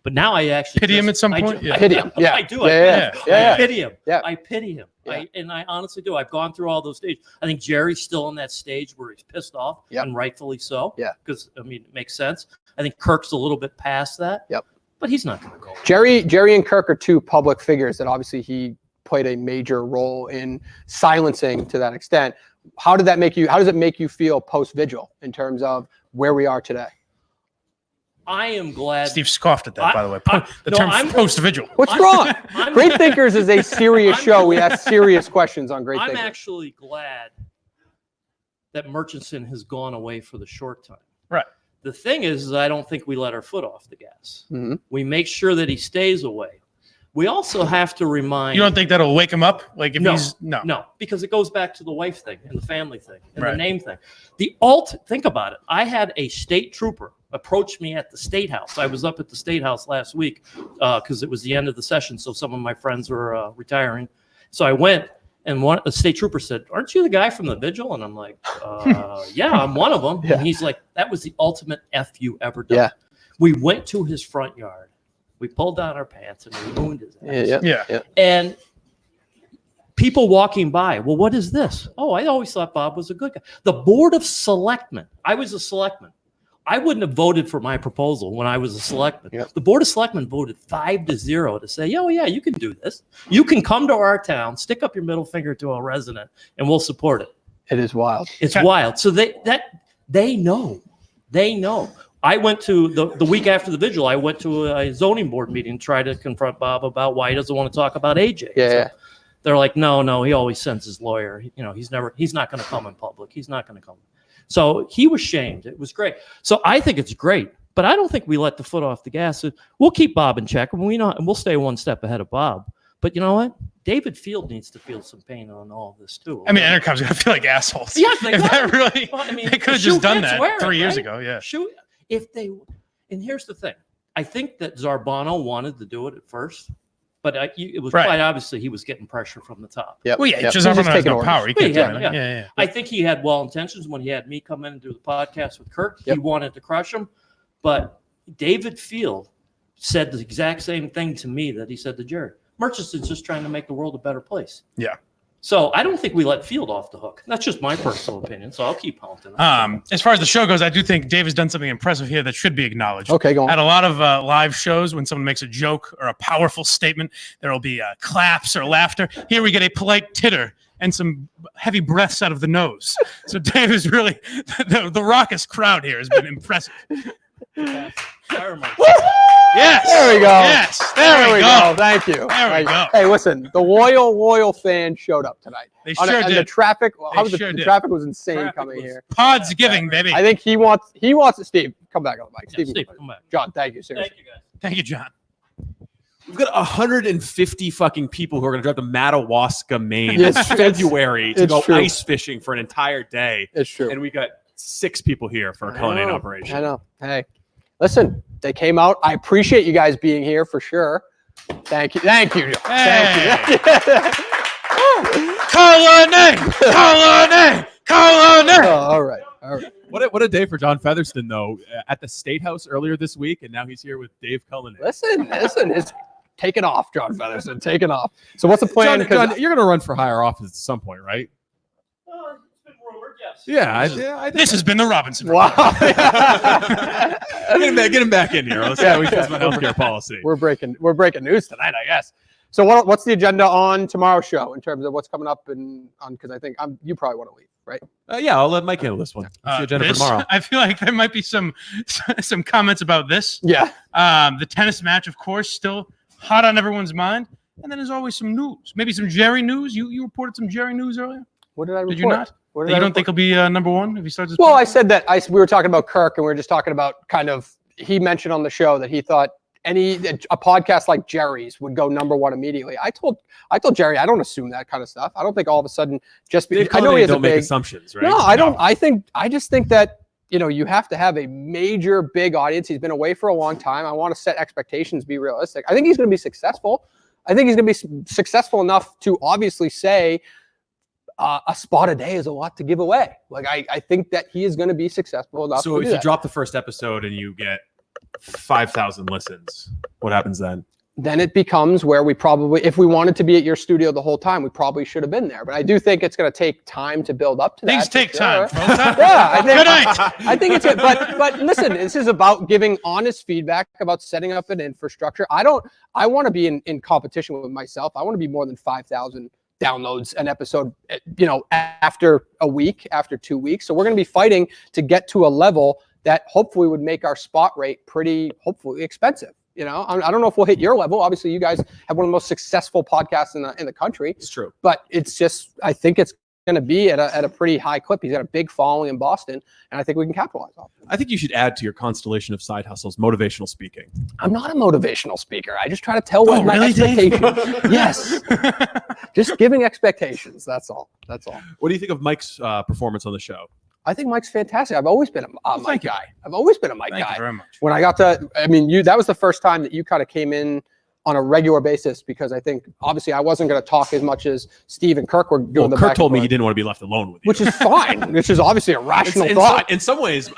But now I actually pity him at some point. I pity him. Yeah, I do. I pity him. Yeah. I pity him. Yeah. I honestly do. I've gone through all those stages. I think Jerry's still in that stage where he's pissed off, and rightfully so. Yeah. Because it makes sense. I think Kirk's a little bit past that. Yep. But he's not going to go. Jerry and Kirk are two public figures that obviously he played a major role in silencing to that extent. How does it make you feel post Vigil in terms of where we are today? I am glad. Steve scoffed at that, by the way. The term post-vigil. What's wrong? Great Thinkers is a serious show. We ask serious questions on Great Thinkers. I'm actually glad that Murchison has gone away for the short time. Right. The thing is I don't think we let our foot off the gas. Mm-hmm. We make sure that he stays away. We also have to remind. You don't think that'll wake him up? Like if No, because it goes back to the wife thing and the family thing and the name thing. Think about it. I had a state trooper approach me at the State House. I was up at the State House last week because it was the end of the session, so some of my friends were retiring. So I went, and a state trooper said, "Aren't you the guy from the Vigil?" And I'm like, "Yeah, I'm one of them." Yeah. And he's like, "That was the ultimate F you ever done." Yeah. We went to his front yard. We pulled down our pants and we ruined his ass. Yeah. And people walking by, well, what is this? Oh, I always thought Bob was a good guy. The Board of Selectmen. I was a selectman. I wouldn't have voted for my proposal when I was a selectman. Yep. The Board of Selectmen voted 5-0 to say, "Oh yeah, you can do this. You can come to our town, stick up your middle finger to a resident, and we'll support it." It is wild. It's wild. So they know. They know. I went to the week after the Vigil. I went to a zoning board meeting to try to confront Bob about why he doesn't want to talk about AJ. Yeah. So they're like, no, he always sends his lawyer. He's not going to come in public. He's not going to come. So he was shamed. It was great. So I think it's great. But I don't think we let the foot off the gas. We'll keep Bob in check, and we'll stay one step ahead of Bob. But you know what? David Field needs to feel some pain on all of this too. I mean, Entercom's gonna feel like assholes. Yeah, they could have just done that 3 years ago. Yeah. And here's the thing. I think that Zarbano wanted to do it at first, but it was quite obviously he was getting pressure from the top. Yep. Well, yeah, Zarbano has no power. He can't do anything. Yeah. I think he had well intentions when he had me come in and do the podcast with Kirk. He wanted to crush him, but David Field said the exact same thing to me that he said to Jerry. Murchison's just trying to make the world a better place. Yeah. So I don't think we let Field off the hook. That's just my personal opinion. So I'll keep haunting. As far as the show goes, I do think Dave has done something impressive here that should be acknowledged. Okay, go on. At a lot of live shows, when someone makes a joke or a powerful statement, there will be claps or laughter. Here we get a polite titter and some heavy breaths out of the nose. So Dave is really the raucous crowd here has been impressive. Yes. There we go. Yes. There we go. Thank you. There we go. Hey, listen, the Royal fans showed up tonight. They sure did. And the traffic, the traffic was insane coming here. Pods giving, baby. I think he wants Steve, come back on the mic. Steve, come back. John, thank you, seriously. Thank you, guys. Thank you, John. We've got 150 fucking people who are going to drive to Madawaska, Maine in February to go ice fishing for an entire day. It's true. And we got 6 people here for a Cullinane operation. I know. Hey, listen, they came out. I appreciate you guys being here for sure. Thank you. Thank you. Hey. Thank you. Cullinane! Cullinane! Cullinane! All right. What a day for John Featherston, though, at the State House earlier this week, and now he's here with Dave Cullinane. Listen, it's taken off, John Featherston, taken off. So what's the plan? John, you're going to run for higher office at some point, right? It's been rumored, yes. Yeah, I think this has been the Robinson. Wow. Get him back in here. Let's see how we fix about healthcare policy. We're breaking news tonight, I guess. So what's the agenda on tomorrow's show in terms of what's coming up because I think you probably want to leave, right? Yeah, I'll let Mike handle this one. The agenda for tomorrow. I feel like there might be some comments about this. Yeah. The tennis match, of course, still hot on everyone's mind. And then there's always some news. Maybe some Jerry news. You reported some Jerry news earlier? What did I report? Did you not? You don't think he'll be number one if he starts his Well, podcast? I said that we were talking about Kirk, and we were just talking about he mentioned on the show that he thought a podcast like Jerry's would go number one immediately. I told Jerry I don't assume that kind of stuff. I don't think all of a sudden just because I know he has make assumptions, right? No, I don't. I just think that you have to have a major big audience. He's been away for a long time. I want to set expectations, be realistic. I think he's going to be successful. I think he's going to be successful enough to obviously say a spot a day is a lot to give away. Like I think that he is going to be successful enough. So if you drop the first episode and you get 5,000 listens, what happens then? Then it becomes where we probably, if we wanted to be at your studio the whole time, we probably should have been there. But I do think it's going to take time to build up to that. Things take time. Yeah, Good night. I think it's it. But listen, this is about giving honest feedback about setting up an infrastructure. I want to be in competition with myself. I want to be more than 5,000 downloads an episode, after a week, after 2 weeks. So we're going to be fighting to get to a level that hopefully would make our spot rate pretty, hopefully expensive. I don't know if we'll hit your level. Obviously, you guys have one of the most successful podcasts in the country. It's true. But it's just, I think it's going to be at a pretty high clip. He's got a big following in Boston, and I think we can capitalize on it. I think you should add to your constellation of side hustles motivational speaking. I'm not a motivational speaker. I just try to tell what my expectations. Yes. Just giving expectations. That's all. What do you think of Mike's performance on the show? I think Mike's fantastic. I've always been a Mike guy. I've always been a Mike guy. Thank you very much. When I got that was the first time that you kind of came in on a regular basis, because I think obviously I wasn't going to talk as much as Steve and Kirk were doing. Kirk told me he didn't want to be left alone with you, which is fine. Which is obviously a rational thought. In some ways,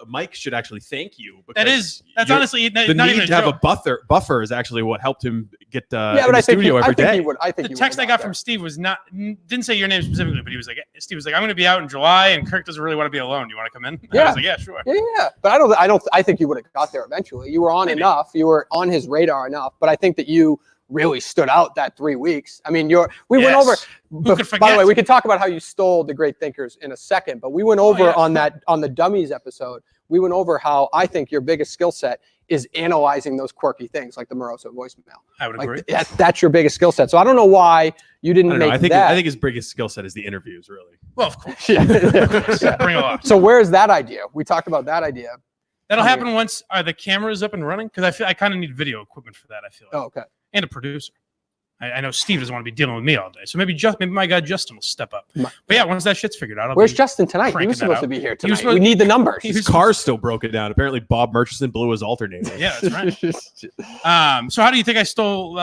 Mike should actually thank you. That's honestly the not need even to have a buffer is actually what helped him get in the studio every day. The text I got from Steve didn't say your name specifically, but Steve was like, I'm going to be out in July, and Kirk doesn't really want to be alone. Do you want to come in? Yeah. I was like, yeah, sure. Yeah, but I think you would have got there eventually. You were on enough. You were on his radar enough. But I think that you really stood out that 3 weeks. I mean, we went over. By the way, we could talk about how you stole the great thinkers in a second, but we went over on the Dummies episode. We went over how I think your biggest skill set is analyzing those quirky things like the Murchison voicemail. I would agree. That's your biggest skill set. So I don't know why you didn't make that. I think his biggest skill set is the interviews, really. Well, of course. Yeah. Bring it on. So where's that idea? We talked about that idea. That'll happen once. Are the cameras up and running? Because I kind of need video equipment for that. I feel like. Oh, okay. And a producer. I know Steve doesn't want to be dealing with me all day, so maybe my guy Justin will step up. But yeah, once that shit's figured out, where's Justin tonight? He was supposed to be here tonight. We need the numbers. His car's still broken down. Apparently, Bob Murchison blew his alternator. Yeah, that's right. So how do you think I stole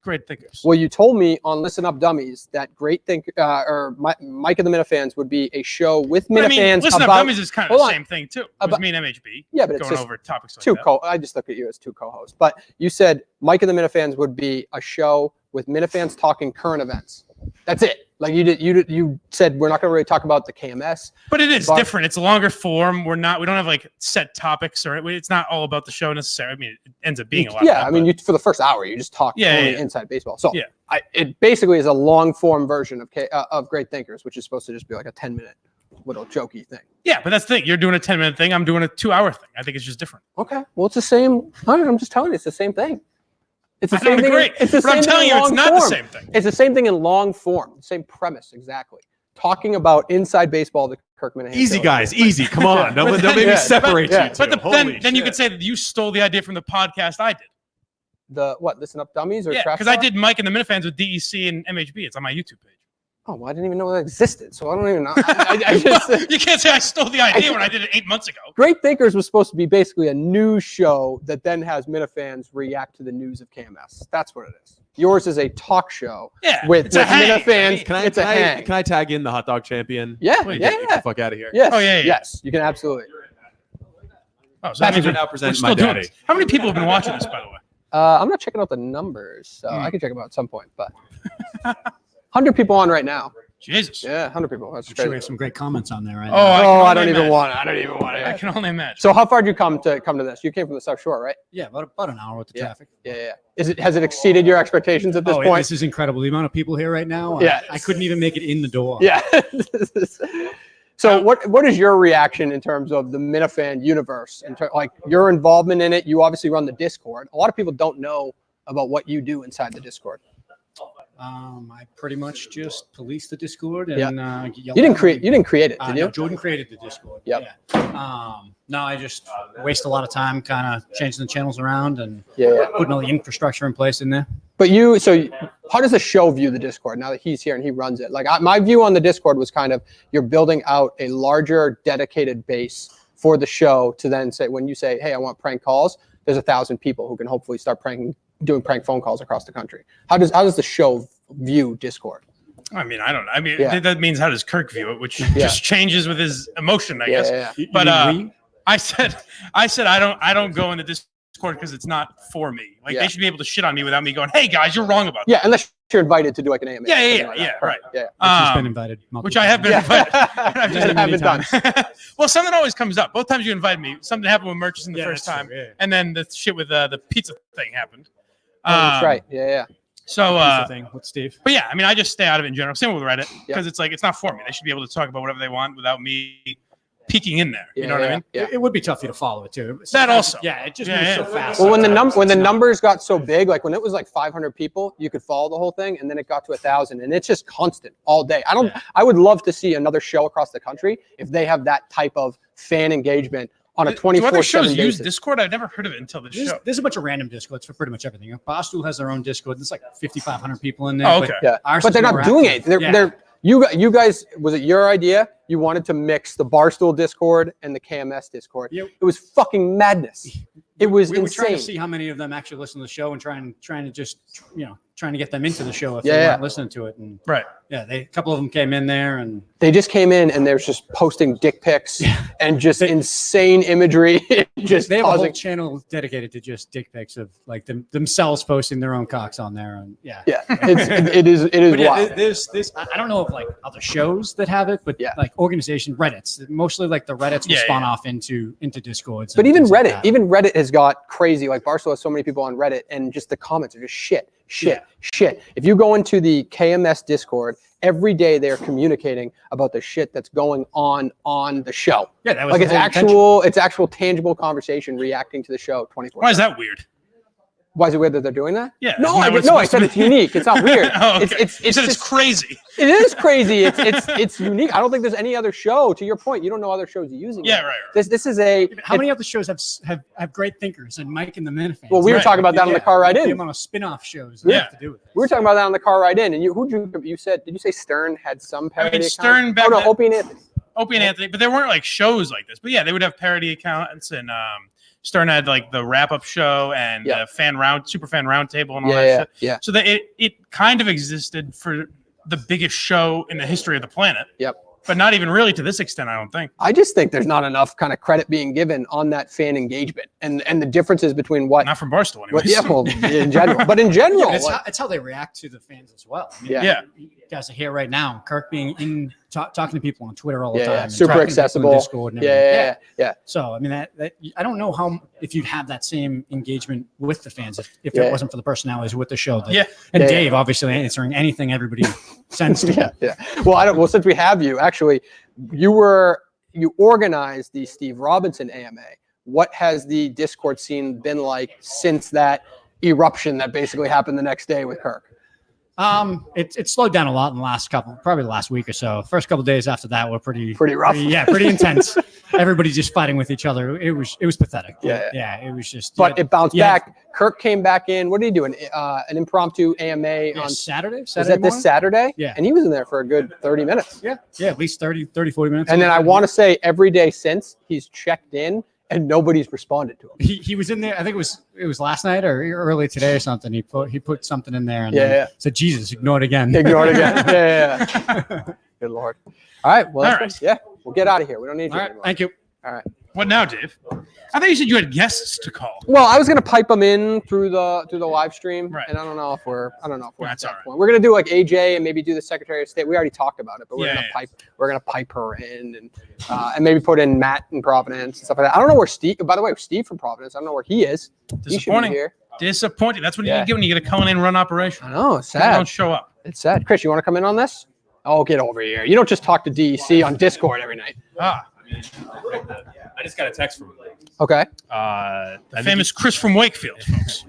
Great Thinkers? Well, you told me on Listen Up Dummies that Great or Mike and the Minifans would be a show with Minifans. Listen Up Dummies is kind of the same thing too. It was me and MHB. Yeah, but it's going just over topics like that. I just look at you as two co-hosts. But you said Mike and the Minifans would be a show with Minifans talking current events. That's it. Like you said, we're not going to really talk about the KMS. But it is different. It's a longer form. We don't have like set topics, or it's not all about the show necessarily. I mean, it ends up being a lot. Yeah, I mean, for the first hour, you just talk inside baseball. So it basically is a long form version of Great Thinkers, which is supposed to just be like a 10-minute little jokey thing. Yeah, but that's the thing. You're doing a 10-minute thing. I'm doing a 2-hour thing. I think it's just different. Okay. Well, it's the same. I'm just telling you, it's the same thing. It's the same thing. Great. It's the but same I'm telling thing you, it's not the same thing. It's the same thing in long form. Same premise, exactly. Talking about inside baseball, the Kirk Minahan. Easy, guys. Easy. Come on. Don't make me separate you two. But then you could say that you stole the idea from the podcast I did. The what? Listen Up Dummies or Trash? Because I did Mike and the Minifans with DEC and MHB. It's on my YouTube page. Oh, well, I didn't even know that existed, so I don't even know. I just, you can't say I stole the idea when I did it 8 months ago. Great Thinkers was supposed to be basically a news show that then has Minifans react to the news of KMS. That's what it is. Yours is a talk show with Minifans. Can I tag in the hot dog champion? Yeah, Get the fuck out of here. Yes. Oh, yeah. Yes, you can absolutely. Oh, so that means we're now presenting my daddy. How many people have been watching this, by the way? I'm not checking out the numbers, so I can check them out at some point, but 100 people on right now. Jesus. Yeah, 100 people. That's I'm sure we have some great comments on there right now. I don't even want it. I can only imagine. So how far did you come to this? You came from the South Shore, right? Yeah, about an hour with the traffic. Yeah. Has it exceeded your expectations at this point? This is incredible. The amount of people here right now. I couldn't even make it in the door. Yeah. So what is your reaction in terms of the Minifan universe? Like your involvement in it, you obviously run the Discord. A lot of people don't know about what you do inside the Discord. I pretty much just police the Discord and you didn't create it, did you? No, Jordan created the Discord. Yep. Yeah. No, I just waste a lot of time kind of changing the channels around and putting all the infrastructure in place in there. But how does the show view the Discord now that he's here and he runs it? Like my view on the Discord was kind of you're building out a larger dedicated base for the show to then say, when you say, hey, I want prank calls, there's 1,000 people who can hopefully start doing prank phone calls across the country. How does the show view Discord? I mean, I don't know. I mean, that means how does Kirk view it, which just changes with his emotion, I guess. Yeah. But I said I don't go into Discord because it's not for me. Like they should be able to shit on me without me going, hey guys, you're wrong about that. Yeah, unless you're invited to do like an AMA. Right. Which has been invited. Which I have been invited. I've just haven't done. Well, something always comes up. Both times you invited me, something happened with Murchison the first time, and then the shit with the pizza thing happened. That's right. Yeah. So thing with Steve. But yeah, I mean, I just stay out of it in general. Same with Reddit because it's like it's not for me. They should be able to talk about whatever they want without me peeking in there. You know what I mean? Yeah. It would be tough for you to follow it too. That also. Yeah, it just moves so fast. Well, when the numbers got so big, like when it was like 500 people, you could follow the whole thing, and then it got to 1,000, and it's just constant all day. I would love to see another show across the country if they have that type of fan engagement on a 24/7 basis. Do other shows use Discord? I've never heard of it until this show. There's a bunch of random Discords for pretty much everything. Barstool has their own Discord. There's like 5,500 people in there. Oh, okay. But they're not doing it. You guys, was it your idea? You wanted to mix the Barstool Discord and the KMS Discord. Yep. It was fucking madness. It was insane. We were trying to see how many of them actually listen to the show and trying to just, trying to get them into the show if they weren't listening to it. And a couple of them came in there and they just came in and they're just posting dick pics and just insane imagery. They have a whole channel dedicated to just dick pics of like themselves posting their own cocks on there. And it is wild. There's I don't know of like other shows that have it, but like organization Reddits, mostly like the Reddits will spawn off into Discords. But even Reddit has got crazy. Like Barstool has so many people on Reddit and just the comments are just shit. If you go into the KMS Discord, every day they're communicating about the shit that's going on the show. Yeah, that was like it's actual tangible conversation reacting to the show 24/7. Why is that weird? Why is it weird that they're doing that? Yeah. No, I said it's unique. It's not weird. Oh, okay. It's crazy. It is crazy. It's unique. I don't think there's any other show. To your point, you don't know other shows using it. Yeah, right. This is a. How many other shows have great thinkers and Mike and the Minifans? Well, we were talking about that on the car ride in. The amount of spin-off shows. Yeah. Have to do with We were talking about that on the car ride in, and you said, did you say Stern had some parody? I mean, Stern back. Oh no, Opie and Anthony. Opie and Anthony, but there weren't like shows like this. But yeah, they would have parody accounts, and Stern had like the wrap-up show and the super fan roundtable and all that shit. Yeah. So that it kind of existed for the biggest show in the history of the planet. Yep. But not even really to this extent, I don't think. I just think there's not enough kind of credit being given on that fan engagement and the differences between what. Not from Barstool, anyways. In general. But in general. It's how they react to the fans as well. I mean, you guys are here right now. Kirk being in talking to people on Twitter all the time. Super accessible. Discord and yeah. So, I mean, that I don't know if you'd have that same engagement with the fans if it wasn't for the personalities with the show. And Dave, obviously, answering anything everybody sends to him. Yeah. Well, since we have you, actually, you organized the Steve Robinson AMA. What has the Discord scene been like since that eruption that basically happened the next day with Kirk? It slowed down a lot in the probably the last week or so. First couple of days after that were pretty rough. Pretty intense. Everybody just fighting with each other. It was pathetic. Yeah. It was just. But it bounced back. Kirk came back in. What did he do? An impromptu AMA on Saturday. Was that this Saturday? Yeah. And he was in there for a good 30 minutes. Yeah, at least 30, 40 minutes. And then I want to say every day since he's checked in. And nobody's responded to him. He was in there. I think it was last night or early today or something. He put something in there and then said, "Jesus, ignore it again." Yeah. Good Lord. All right. Well, that's good. We'll get out of here. We don't need you anymore. Thank you. All right. What now, Dave? I thought you said you had guests to call. Well, I was gonna pipe them in through the live stream, right. And I don't know if we're That's at that right. point. We're gonna do like AJ and maybe do the Secretary of State. We already talked about it, but we're gonna pipe her in and maybe put in Matt in Providence and stuff like that. I don't know where Steve. By the way, Steve from Providence. I don't know where he is. Disappointing. He should be here. Disappointing. That's what you get when you get a Cullinane run operation. I know. It's sad. People don't show up. It's sad. Chris, you want to come in on this? Oh, get over here. You don't just talk to DEC on Discord every night. I just got a text from him. Okay. The famous Chris from Wakefield, folks.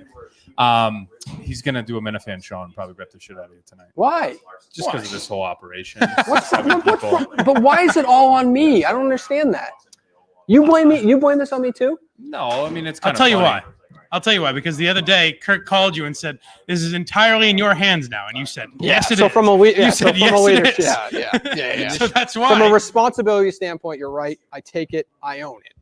He's gonna do a Minifan show and probably rip the shit out of you tonight. Why? Just because of this whole operation. But why is it all on me? I don't understand that. You blame me. You blame this on me too? No, I mean it's kind I'll tell you why. Because the other day Kirk called you and said, "This is entirely in your hands now," and you said, "Yes, it is." You said, "Yes, it is." Yeah. So that's why. From a responsibility standpoint, you're right. I take it. I own it.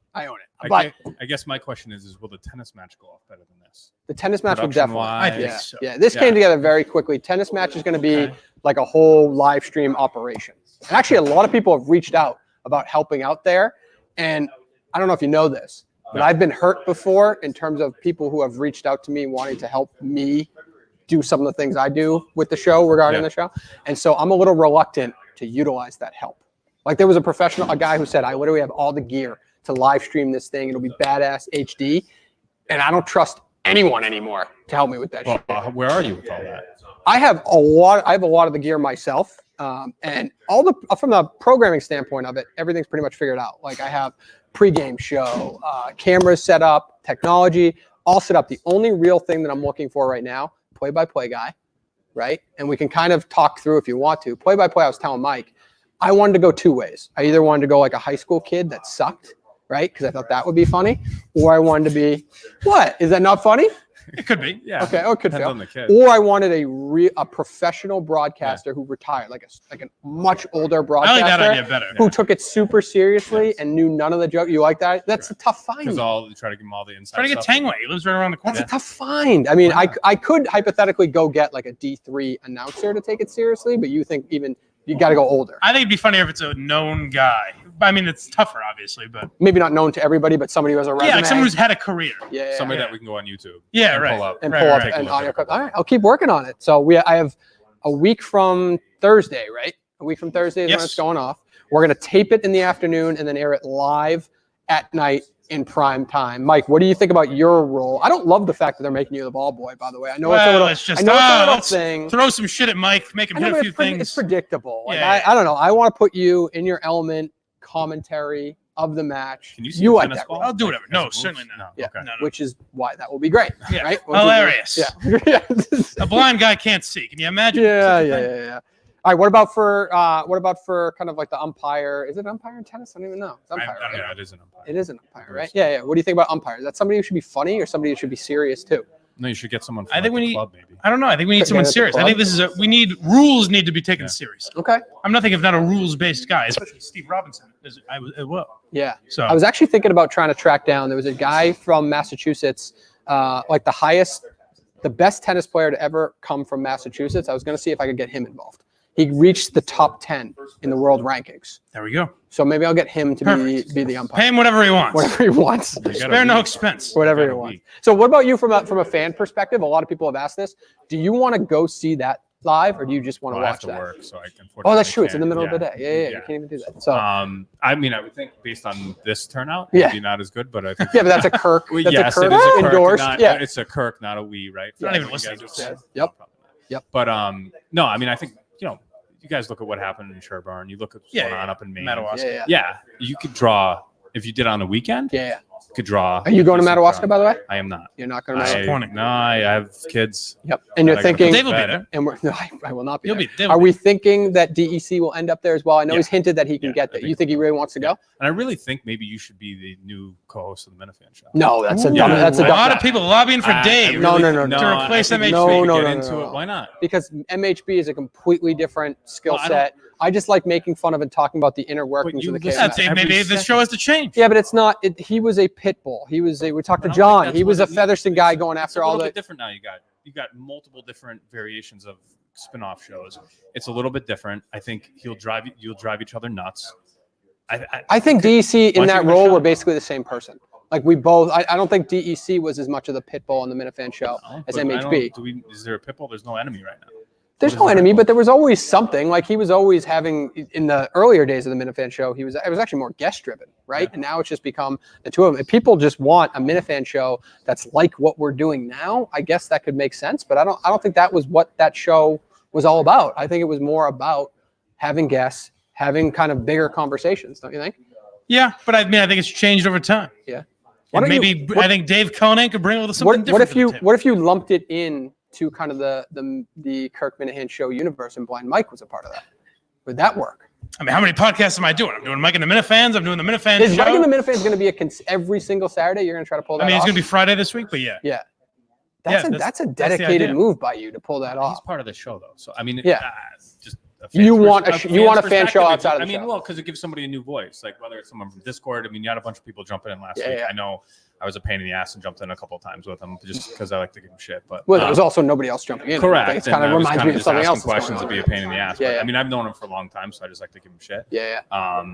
But I guess my question is will the tennis match go off better than this? The tennis match will definitely. I think so. Yeah. This came together very quickly. Tennis match is going to be like a whole live stream operation. And actually, a lot of people have reached out about helping out there. And I don't know if you know this, but I've been hurt before in terms of people who have reached out to me wanting to help me do some of the things I do with the show regarding the show. And so I'm a little reluctant to utilize that help. Like there was a guy who said, I literally have all the gear to live stream this thing. It'll be badass HD. And I don't trust anyone anymore to help me with that shit. Where are you with all that? I have a lot of the gear myself. And from the programming standpoint of it, everything's pretty much figured out. Like I have pregame show, cameras set up, technology, all set up. The only real thing that I'm looking for right now, play-by-play guy, right? And we can kind of talk through if you want to. Play-by-play, I was telling Mike, I wanted to go two ways. I either wanted to go like a high school kid that sucked, right? Because I thought that would be funny. Or I wanted to be, what? Is that not funny? It could be. Yeah. Okay. Oh, it could fail. Or I wanted a professional broadcaster who retired, like a much older broadcaster. I like that idea better. Who took it super seriously and knew none of the joke. You like that? That's a tough find. Because I'll try to give him all the inside Try to get Tangway. He lives right around the corner. That's a tough find. I mean, I could hypothetically go get like a D3 announcer to take it seriously, but you think even you got to go older. I think it'd be funnier if it's a known guy. I mean, it's tougher, obviously, but maybe not known to everybody, but somebody who has a resume. Yeah, like someone who's had a career. Yeah. Somebody that we can go on YouTube. Yeah, and right. Pull up, and pull up an audio clip. All right, I'll keep working on it. So I have a week from Thursday, right? A week from Thursday is when it's going off. We're gonna tape it in the afternoon and then air it live at night in prime time. Mike, what do you think about your role? I don't love the fact that they're making you the ball boy, by the way. I know it's a little thing. Throw some shit at Mike, make him hit a few things. It's predictable. Like, I don't know. I want to put you in your element, commentary, of the match. Can you like that? I'll do whatever. No, certainly not. No. Yeah, Okay. No. which is why that will be great. Yeah. Right? Hilarious. Yeah. A blind guy can't see. Can you imagine? Yeah. All right. What about for kind of like the umpire? Is it umpire in tennis? I don't even know. It's umpire. I don't know. Right? It is an umpire. It is an umpire, right? Yeah. What do you think about umpires? Is that somebody who should be funny or somebody who should be serious too? No, you should get someone from I think we the need. club, maybe. I don't know. I think we need someone serious. I think this is rules need to be taken serious. Okay. I'm nothing if not a rules-based guy, especially Steve Robinson. As well. Yeah. So I was actually thinking about trying to track down. There was a guy from Massachusetts, like the best tennis player to ever come from Massachusetts. I was going to see if I could get him involved. He reached the top 10 in the world rankings. There we go. So maybe I'll get him to be the umpire. Pay him whatever he wants. Whatever he wants. Spare no expense. Whatever he wants. So what about you from a fan perspective? A lot of people have asked this. Do you want to go see that live, or do you just want to watch that? I have to work, so I can. Oh, that's true. It's in the middle of the day. Yeah. You can't even do that. So, I mean, I would think based on this turnout, maybe not as good, but I think. Yeah, but that's a Kirk. That's yes, a Kirk it is a Kirk, endorsed. it's a Kirk, not a we, right? Not even listening to it. Yep. But no, I mean, I think you guys look at what happened in Sherburne. You look at what's going on up in Maine. Madawaska. Yeah, you could draw if you did on a weekend. Yeah. You could draw. Are you going to Madawaska, by the way? I am not. You're not going to Disappointing. No, I have kids. Yep. And you're thinking. Dave will be there. And I will not be. There. Are we thinking that DEC will end up there as well? I know he's hinted that he can get there. You think he really wants to go? And I really think maybe you should be the new co-host of the Minifan show. No, that's a lot of people lobbying for Dave. No. To replace MHB. No. Why not? Because MHB is a completely different skill set. I just like making fun of and talking about the inner workings of the KMS. Maybe the show has to change. Yeah, but it's not. He was a pit bull. We talked to John. He was a Featherston guy going after all the. It's a little bit different now. You got multiple different variations of spin-off shows. It's a little bit different. I think you'll drive each other nuts. I think DEC in that role were basically the same person. Like we both. I don't think DEC was as much of the pit bull on the Minifan show as MHB. Is there a pit bull? There's no enemy right now. There's no enemy, but there was always something. Like he was always having in the earlier days of the Minifan show. It was actually more guest driven, right? Yeah. And now it's just become the two of them. If people just want a Minifan show that's like what we're doing now, I guess that could make sense. But I don't think that was what that show was all about. I think it was more about having guests, having kind of bigger conversations. Don't you think? Yeah, but I think it's changed over time. Yeah. I think Dave Cullinane could bring a little something different. What if you lumped it in to kind of the Kirk Minahan show universe, and Blind Mike was a part of that? Would that work? I mean, how many podcasts am I doing? I'm doing Mike and the Minifans. I'm doing the Minifans Is show. Mike and the Minifans going to be every single Saturday? You're going to try to pull that off? It's going to be Friday this week, but yeah. Yeah. That's a dedicated move by you to pull that off. He's part of the show, though. So, I mean, just you want a fan show outside of the show. I mean, because it gives somebody a new voice, like whether it's someone from Discord. I mean, you had a bunch of people jumping in last week. Yeah. I know I was a pain in the ass and jumped in a couple of times with them just because I like to give them shit. But there was also nobody else jumping in. Correct. It kind of reminds me of something else. Questions to be a pain in the ass. Yeah, but, I mean, I've known him for a long time, so I just like to give him shit. Yeah.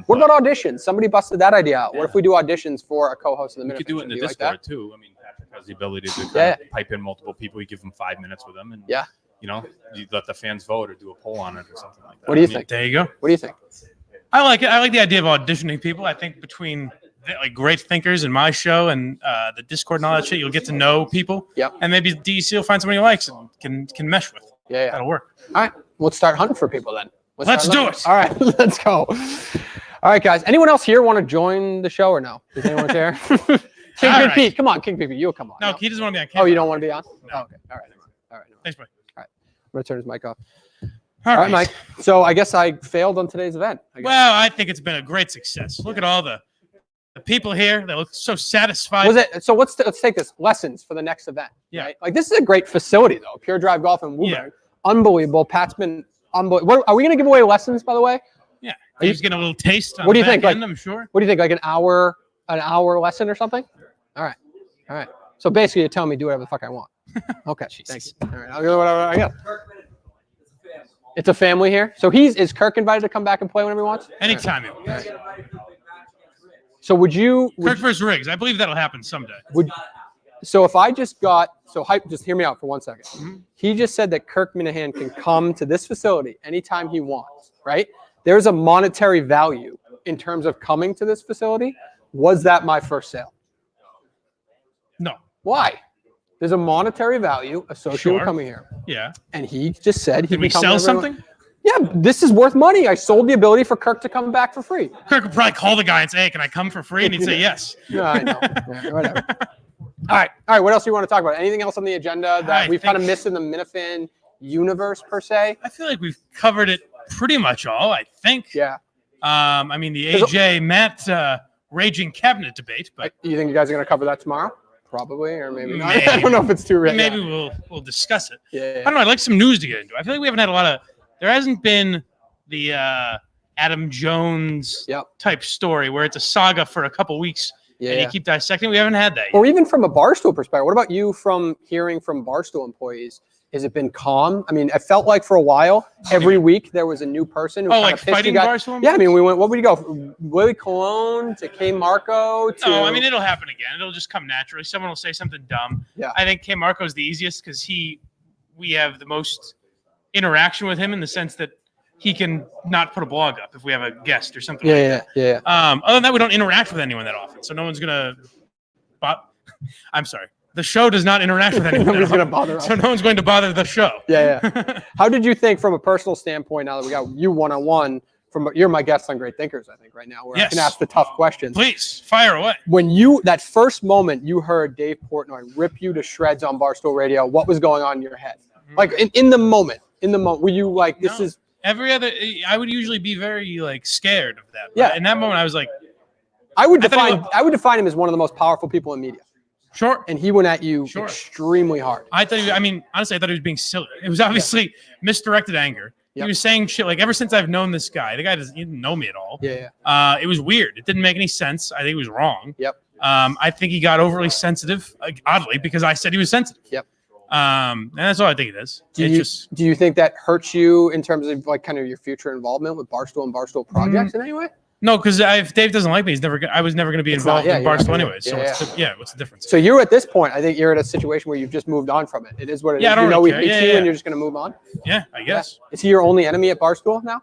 What about auditions? Somebody busted that idea out. What if we do auditions for a co-host of the Minifan? We could do it in the Discord too. I mean, Patrick has the ability to kind of pipe in multiple people. You give them 5 minutes with them, and you let the fans vote or do a poll on it or something like that. What do you think? There you go. What do you think? I like it. I like the idea of auditioning people. I think between great thinkers in my show and the Discord and all that shit, you'll get to know people. Yep. And maybe DEC will find somebody he likes and can mesh with. Yeah. That'll work. All right. Let's start hunting for people then. Let's do it. All right. Let's go. All right, guys. Anyone else here want to join the show or no? Does anyone care? King Pete. Come on, King Pete. You come on. No, he doesn't want to be on camera. Oh, you don't want to be on? No. Oh, okay. All right. All right. Thanks, Mike. All right. I'm going to turn his mic off. All right, Mike. So I guess I failed on today's event. Well, I think it's been a great success. Look at all the people here. They look so satisfied. Was it? So let's take this. Lessons for the next event. Yeah. Right? Like this is a great facility though. Pure Drive Golf in Woburn. Yeah. Unbelievable. Pat's been unbelievable. Are we going to give away lessons, by the way? Yeah. Are you just getting a little taste? What do you think? End, I'm sure. What do you think? Like an hour lesson or something? All right. So basically, you're telling me do whatever the fuck I want. Okay. Thanks. All right. I'll do whatever I got. It's a family here. So is Kirk invited to come back and play whenever he wants? Anytime he wants. So would you Kirk versus Riggs? I believe that'll happen someday. So if I just just hear me out for 1 second. Mm-hmm. He just said that Kirk Minahan can come to this facility anytime he wants, right? There's a monetary value in terms of coming to this facility. Was that my first sale? No. Why? There's a monetary value associated with coming here. Yeah. And he just said he Did we sell something? Yeah, this is worth money. I sold the ability for Kirk to come back for free. Kirk would probably call the guy and say, "Hey, can I come for free?" And he'd say yes. No, I know. Yeah, whatever. All right. What else do you want to talk about? Anything else on the agenda that we've kind of missed in the Minifan universe per se? I feel like we've covered it pretty much all. I think. Yeah. I mean, the AJ Matt raging cabinet debate, but you think you guys are going to cover that tomorrow? Probably, or maybe not. I don't know if it's too ready. Maybe we'll discuss it. Yeah. I don't know. I'd like some news to get into. I feel like we haven't had a lot of. There hasn't been the Adam Jones type story where it's a saga for a couple weeks and you keep dissecting. We haven't had that yet. Or even from a Barstool perspective. What about you from hearing from Barstool employees? Has it been calm? I mean, I felt like for a while, every week there was a new person who like fighting Barstool? Yeah, I mean, we went, what would you go? From Willie Colon to K. Marco to... No, I mean, it'll happen again. It'll just come naturally. Someone will say something dumb. Yeah. I think K. Marco is the easiest because we have the most interaction with him in the sense that he can not put a blog up if we have a guest or something like that. Yeah. Other than that, we don't interact with anyone that often. So no one's going to... I'm sorry. The show does not interact with anyone. Nobody's going to bother us. So no one's going to bother the show. Yeah. How did you think from a personal standpoint, now that we got you one-on-one, you're my guest on Great Thinkers, I think, right now, where I can ask the tough questions. Please, fire away. When that first moment you heard Dave Portnoy rip you to shreds on Barstool Radio, what was going on in your head? Like in the moment, were you like, this is... I would usually be very like scared of that. Yeah. In that moment, I was like... I would define him as one of the most powerful people in media. Sure. And he went at you extremely hard. Honestly, I thought he was being silly. It was obviously misdirected anger. He was saying shit like, ever since I've known this guy, the guy didn't know me at all. Yeah. It was weird. It didn't make any sense. I think he was wrong. Yep. I think he got overly sensitive, oddly, because I said he was sensitive. Yep. And that's all I think it is. Do you think that hurts you in terms of like kind of your future involvement with Barstool and Barstool projects in any way? No, because if Dave doesn't like me, I was never going to be involved in Barstool anyway. So what's the difference? So you're at this point, I think you're at a situation where you've just moved on from it. It is what it is. I don't really care. He beats you and you're just going to move on? Yeah, I guess. Is he your only enemy at Barstool now?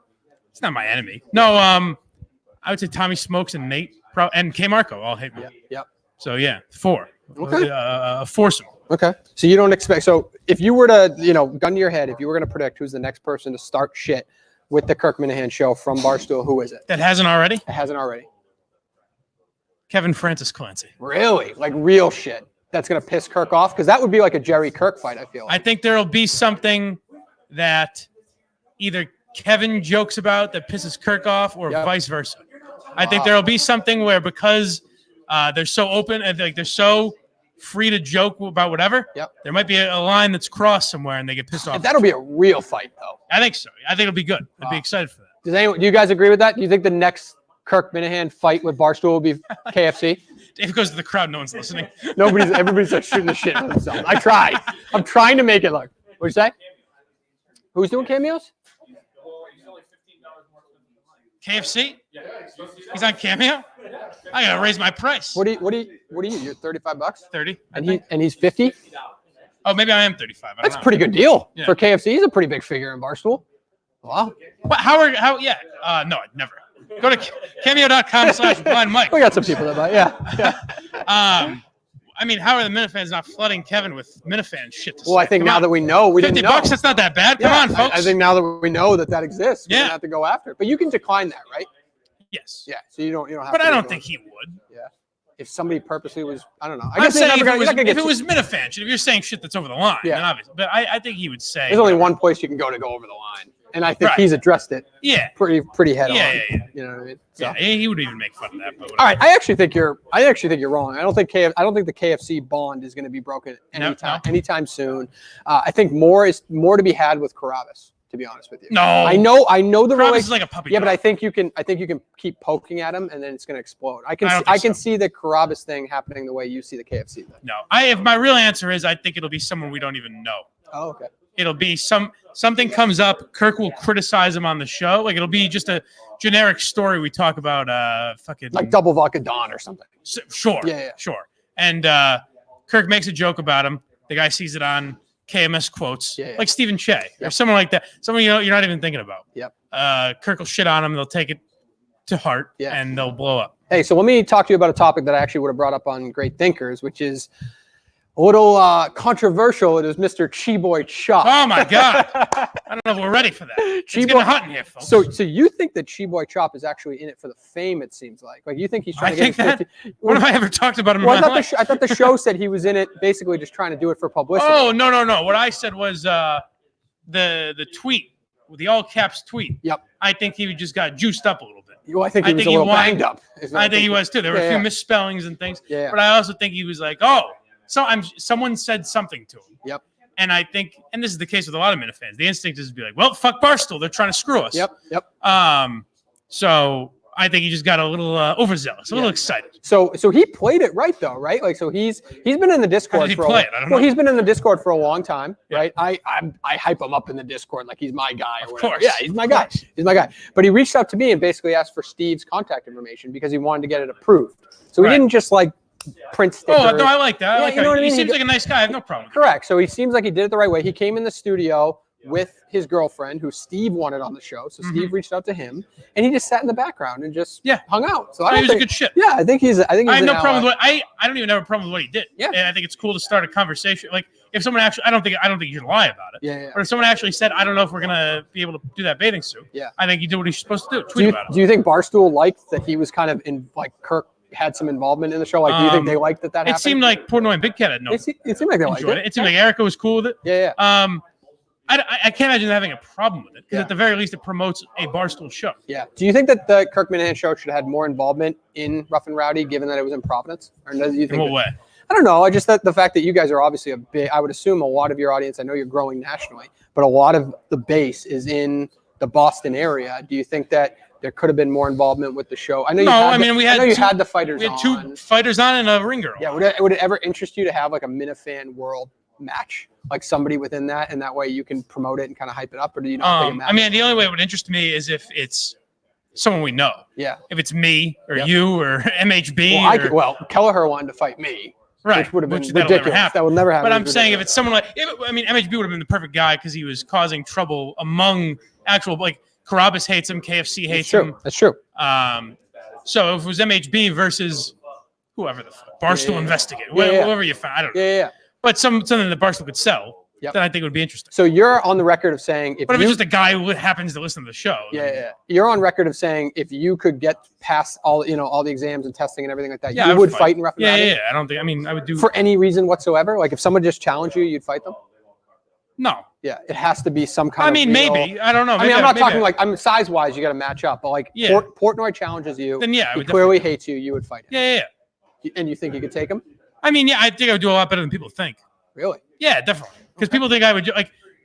It's not my enemy. No, I would say Tommy Smokes and Nate and K. Marco all hate me. Yep. So 4. Okay. Foursome. Okay. So you don't expect. So if you were to, gun to your head, if you were going to predict who's the next person to start shit with the Kirk Minahan show from Barstool, who is it? That hasn't already? It hasn't already. Kevin Francis Clancy. Really? Like real shit. That's going to piss Kirk off? Because that would be like a Jerry Kirk fight, I feel like. I think there will be something that either Kevin jokes about that pisses Kirk off or vice versa. I think there will be something where because they're so open and like they're so free to joke about whatever, there might be a line that's crossed somewhere and they get pissed off. That'll be a real fight, though. I think so. I think it'll be good. I'd be excited for that. Do you guys agree with that? Do you think the next Kirk Minahan fight with Barstool will be KFC? Dave goes to the crowd. No one's listening. Everybody's like shooting the shit out of themselves. I tried. I'm trying to make it look. What'd you say? Who's doing cameos? KFC? He's on Cameo? I gotta raise my price. What are you? You're $35? 30. And he's 50? Oh, maybe I am 35. That's a pretty good deal. For KFC. He's a pretty big figure in Barstool. Wow. But no, I'd never. Go to cameo.com/blindmike. We got some people that buy. Yeah. I mean, how are the Minifans not flooding Kevin with Minifan shit to say? Well, I think now that we know, we didn't know. $50, that's not that bad. Come on, folks. I think now that we know that exists, we don't have to go after it. But you can decline that, right? Yes. Yeah. So you don't have But to. I don't think he would. Yeah. If somebody purposely was, I don't know. I'm saying if it was Minifan shit, if you're saying shit that's over the line, then obviously. But I think he would say. There's only one place you can go to go over the line. And I think he's addressed it. Yeah. Pretty head on. Yeah. You know what I mean? So. Yeah, he would even make fun of that. But all right, I actually think you're wrong. I don't think the KFC bond is going to be broken anytime soon. I think more to be had with Carabas, to be honest with you. No. I know the Carabas is like a puppy. Yeah, but I think you can keep poking at him and then it's going to explode. I can see the Carabas thing happening the way you see the KFC thing. No. If my real answer is I think it'll be someone we don't even know. Oh, okay. It'll be something comes up. Kirk will criticize him on the show. Like it'll be just a generic story we talk about. Fucking like Double Vodka Dawn or something. Sure. Yeah. Sure. And Kirk makes a joke about him. The guy sees it on KMS quotes, like Stephen Che or someone like that. Someone you're not even thinking about. Yep. Kirk will shit on him. They'll take it to heart. And they'll blow up. Hey, so let me talk to you about a topic that I actually would have brought up on Great Thinkers, which is A little controversial. It is Mr. Chi-Boy Chop. Oh my God! I don't know if we're ready for that. It's getting hot in here, folks. So you think that Chi-Boy Chop is actually in it for the fame? It seems like you think he's trying to get. That. When have I ever talked about him? Well, I thought the show said he was in it, basically just trying to do it for publicity. Oh no! What I said was the tweet, the all caps tweet. Yep. I think he just got juiced up a little bit. Well, I think he was a little banged up. I think he was too. There were a few misspellings and things. Yeah. But I also think he was like, someone said something to him. Yep. And I think, and this is the case with a lot of Minifans, the instinct is to be like, well, fuck Barstool. They're trying to screw us. Yep. So I think he just got a little overzealous, a little excited. So he played it right though, right? Like, so he's been in the Discord. How did he play it? I don't know. He's been in the Discord for a long time, right? I hype him up in the Discord like he's my guy. Of course. Yeah, he's my guy. He's my guy. But he reached out to me and basically asked for Steve's contact information because he wanted to get it approved. So he didn't just like print stickers. Oh, no, I like that. Yeah, I like you know what I mean? He seems like a nice guy. I have no problem with Correct. So he seems like he did it the right way. He came in the studio with his girlfriend, who Steve wanted on the show. So Steve reached out to him, and he just sat in the background and just hung out. So he was a good shit. Yeah, I think he's. I have no problem with what I don't even have a problem with what he did. Yeah, and I think it's cool to start a conversation. Like if someone actually, I don't think you should lie about it. Yeah. But if someone actually said, I don't know if we're gonna be able to do that bathing suit. Yeah. I think he did what he's supposed to do. Tweet about it. Do you think Barstool liked that he was kind of in like Kirk had some involvement in the show? Like, do you think they liked that happened? It seemed like Portnoy and Big Cat had no. It seemed like they liked it. It seemed like Erica was cool with it. Yeah. I can't imagine having a problem with it because at the very least it promotes a Barstool show. Yeah. Do you think that the Kirk Minahan show should have had more involvement in Rough and Rowdy, given that it was in Providence? Or do you think? In what way? I don't know. I just thought the fact that you guys are obviously I would assume a lot of your audience. I know you're growing nationally, but a lot of the base is in the Boston area. Do you think that there could have been more involvement with the show? I know. You had the fighters. We had two fighters on and a ring girl. Yeah. Would it ever interest you to have like a Minifan World match, like somebody within that, and that way you can promote it and kind of hype it up? Or do you not think it matters? I mean, the only way it would interest me is if it's someone we know. Yeah. If it's me or you or MHB. Well, Callahan wanted to fight me. Right. Which would have been ridiculous. That would never happen. But I'm saying if it's someone like, MHB would have been the perfect guy because he was causing trouble among actual, like, Carabas hates him, KFC hates him. That's true. So if it was MHB versus whoever the fuck, Barstool Investigate, whoever you found, I don't know. Yeah. But something that Barstool could sell, then I think it would be interesting. So you're on the record of saying, if it's just a guy who happens to listen to the show, you're on record of saying if you could get past all the exams and testing and everything like that, you would fight in Rough and Rowdy? Yeah. I don't think. I mean, I would do for any reason whatsoever. Like if someone just challenged you, you'd fight them. No. Yeah, it has to be some kind of. I mean, maybe. I don't know. I'm not talking like size-wise. You got to match up, but like Portnoy challenges you. Then he clearly hates you. You would fight him. Yeah. And you think you could take him? I mean, I think I would do a lot better than people think. Really? Yeah, definitely. Because people think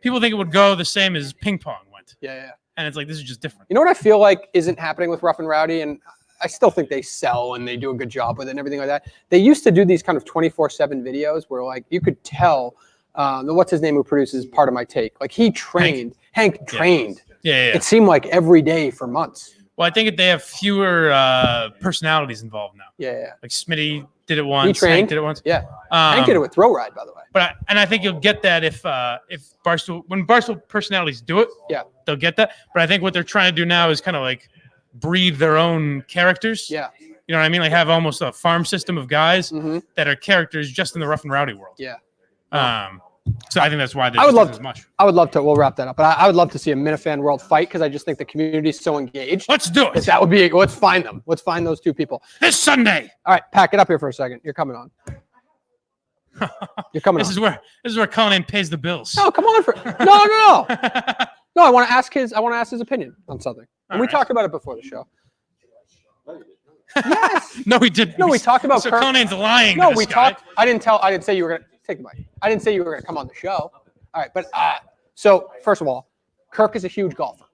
people think it would go the same as ping pong went. Yeah. And it's like this is just different. You know what I feel like isn't happening with Rough and Rowdy, and I still think they sell and they do a good job with it and everything like that. They used to do these kind of 24/7 videos where like you could tell. What's his name who produces Part of My Take? Like he trained. Hank trained. Yeah. It seemed like every day for months. Well, I think they have fewer personalities involved now. Yeah. Like Smitty did it once. He trained. Hank did it once. Yeah. Hank did it with Throw Ride, by the way. But I think you'll get that if when Barstool personalities do it, they'll get that. But I think what they're trying to do now is kind of like breed their own characters. Yeah. You know what I mean? Like have almost a farm system of guys that are characters just in the Rough and Rowdy world. Yeah. So I think that's why I would love as much. I would love to. We'll wrap that up. But I would love to see a Minifan World fight because I just think the community is so engaged. Let's do it. That would be. Let's find them. Let's find those two people this Sunday. All right, pack it up here for a second. You're coming on. You're coming. This is where Callahan pays the bills. No, come on. No. No, I want to ask his opinion on something. And we talked about it before the show. Yes. No, we didn't. No, we talked about. So Callanane's lying. No, we talked. I didn't say you were gonna take the mic. I didn't say you were gonna come on the show. All right, but so first of all, Kirk is a huge golfer.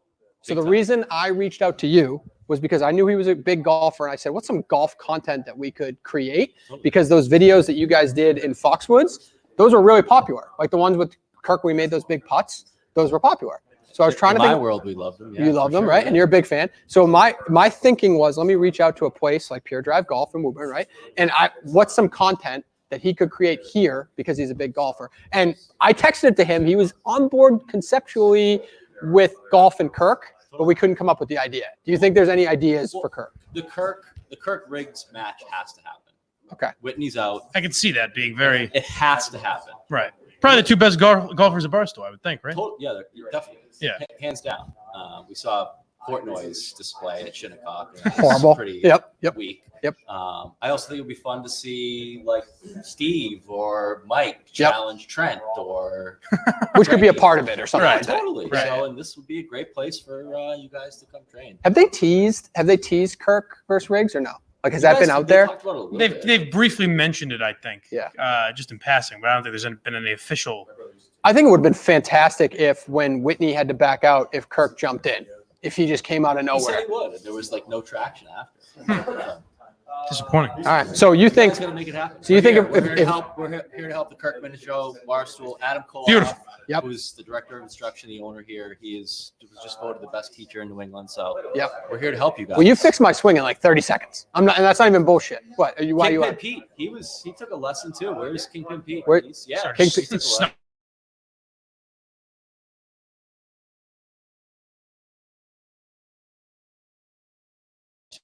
So the reason I reached out to you was because I knew he was a big golfer, and I said, "What's some golf content that we could create?" Because those videos that you guys did in Foxwoods, those were really popular. Like the ones with Kirk, we made those big putts. Those were popular. So I was trying to think. In my world, we love them. Yeah, you love them, right? And you're a big fan. So my thinking was, let me reach out to a place like Pure Drive Golf in Woburn, right? And what's some content that he could create here because he's a big golfer? And I texted it to him. He was on board conceptually with golf and Kirk, but we couldn't come up with the idea. Do you think there's any ideas for Kirk? The Kirk Riggs match has to happen. Okay. Whitney's out. I can see that being very. It has to happen. Right. Probably the two best golfers at Barstool, I would think, right? Yeah, definitely. Yeah. Hands down. We saw Portnoy's display at Shinnecock. Horrible. Pretty weak. Yep. I also think it would be fun to see like Steve or Mike challenge Trent or which could be a part of it or something. Right. Like that. Totally. Right. So, and this would be a great place for you guys to come train. Have they teased Kirk versus Riggs or no? Like, has that been out there? They've briefly mentioned it, I think. Yeah. Just in passing, but I don't think there's been any official. I think it would have been fantastic if when Whitney had to back out, if Kirk jumped in, if he just came out of He said nowhere. he would. There was like no traction after. Disappointing. All right. So you think? Going to make it happen. So you think we're here if to help? We're here to help the Kirkman Show, Barstool, Adam Cole. Beautiful. Yep. Who's the director of instruction, the owner here. He was just voted the best teacher in New England. So we're here to help you guys. Well, you fixed my swing in like 30 seconds. I'm not, and that's not even bullshit. What? Are you? Why Kingpin you? Pete. He took a lesson too. Where's Kingpin Pete? Where? Yeah. Kingpin- he took a lesson.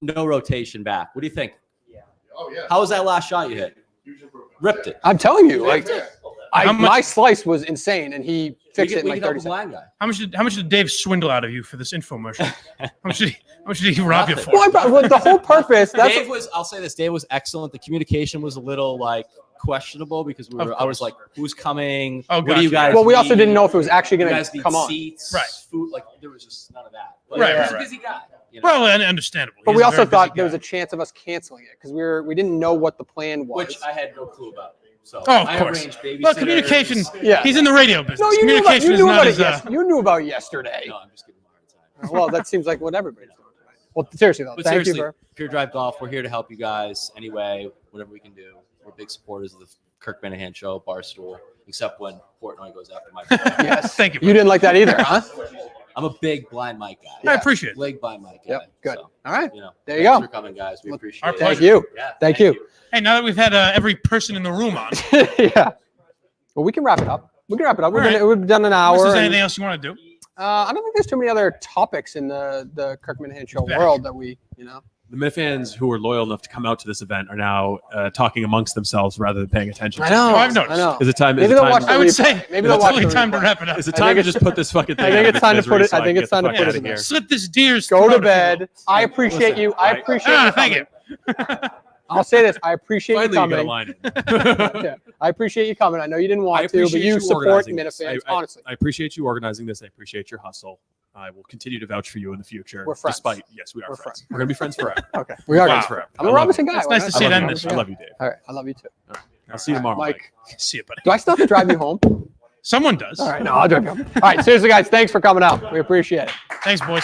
No rotation back. What do you think? Oh yeah. How was that last shot you hit? Ripped it. I'm telling you, like, How much- my slice was insane, and he fixed it in like 30 seconds. blind guy. How much did Dave swindle out of you for this infomercial? how much did he rob you for? Well, the whole purpose. I'll say this. Dave was excellent. The communication was a little like questionable because I was like, who's coming? Oh, what do you guys? Well, we also need? didn't know if it was actually You going guys to need come on. seats, Right. Food, like there was just none of that. But Right, he was right, a right. busy guy. You know? Well, and understandable. But He's we a also very busy thought there was guy. a chance of us canceling it because we didn't know what the plan was. Which I had no clue about. So Oh, of I course. arranged babysitters. Well, communication. Yeah. He's in the radio business. No, you knew about, Communication you is knew not about his. it. You knew about it yesterday. No, I'm just giving him a hard time. Well, that seems like what everybody's doing. Well, seriously though, But thank seriously, you for. Pure Drive Golf, we're here to help you guys anyway, whatever we can do. We're big supporters of the Kirk Minahan Show, Barstool, except when Portnoy goes after my Yes, Thank you. You didn't like that either, huh? I'm a big blind Mike guy. I appreciate it. Big blind Mike guy. Yep, good. So, All right, you know, there you thanks go. for coming, guys. We appreciate our it. Thank pleasure. you. Yeah, Thank you. Hey, now that we've had every person in the room on, Yeah. Well, we can wrap it up. We've right. We've done an hour. unless there's and, anything else you want to do. I don't think there's too many other topics in the Kirk Minahan Show Back. world that we, The Minifans who were loyal enough to come out to this event are now talking amongst themselves rather than paying attention. I know. Oh, I've noticed. I know. Is it time? Maybe is it they'll time, watch the I would replay. say Maybe they'll it's watch only the time to replay. wrap it up. Is it time to just put this fucking thing? I think out of it's time to misery put it- so I think can it's get time the to fuck put out it of in here? Slit this deer's Go throat to if you bed. will. I appreciate you. I appreciate you. Thank you. I'll say this. I appreciate you Finally, you got a coming. line in. Yeah, I appreciate you coming. I know you didn't I want to, but appreciate you you support organizing this. Minifans, honestly. I appreciate you organizing this. I appreciate your hustle. I will continue to vouch for you in the future. We're friends. Yes, we are We're friends. friends. We're gonna be friends forever. Okay. We are Wow. friends forever. I'm I a love Robinson guy. It's Why nice to not? see it I end love this you. way. I love you, Dave. All right. I love you too. I'll see you tomorrow, Mike. See you, buddy. Do I still have to drive you home? Someone does. All right. No, I'll drive you home. All right. Seriously, guys, thanks for coming out. We appreciate it. Thanks, boys.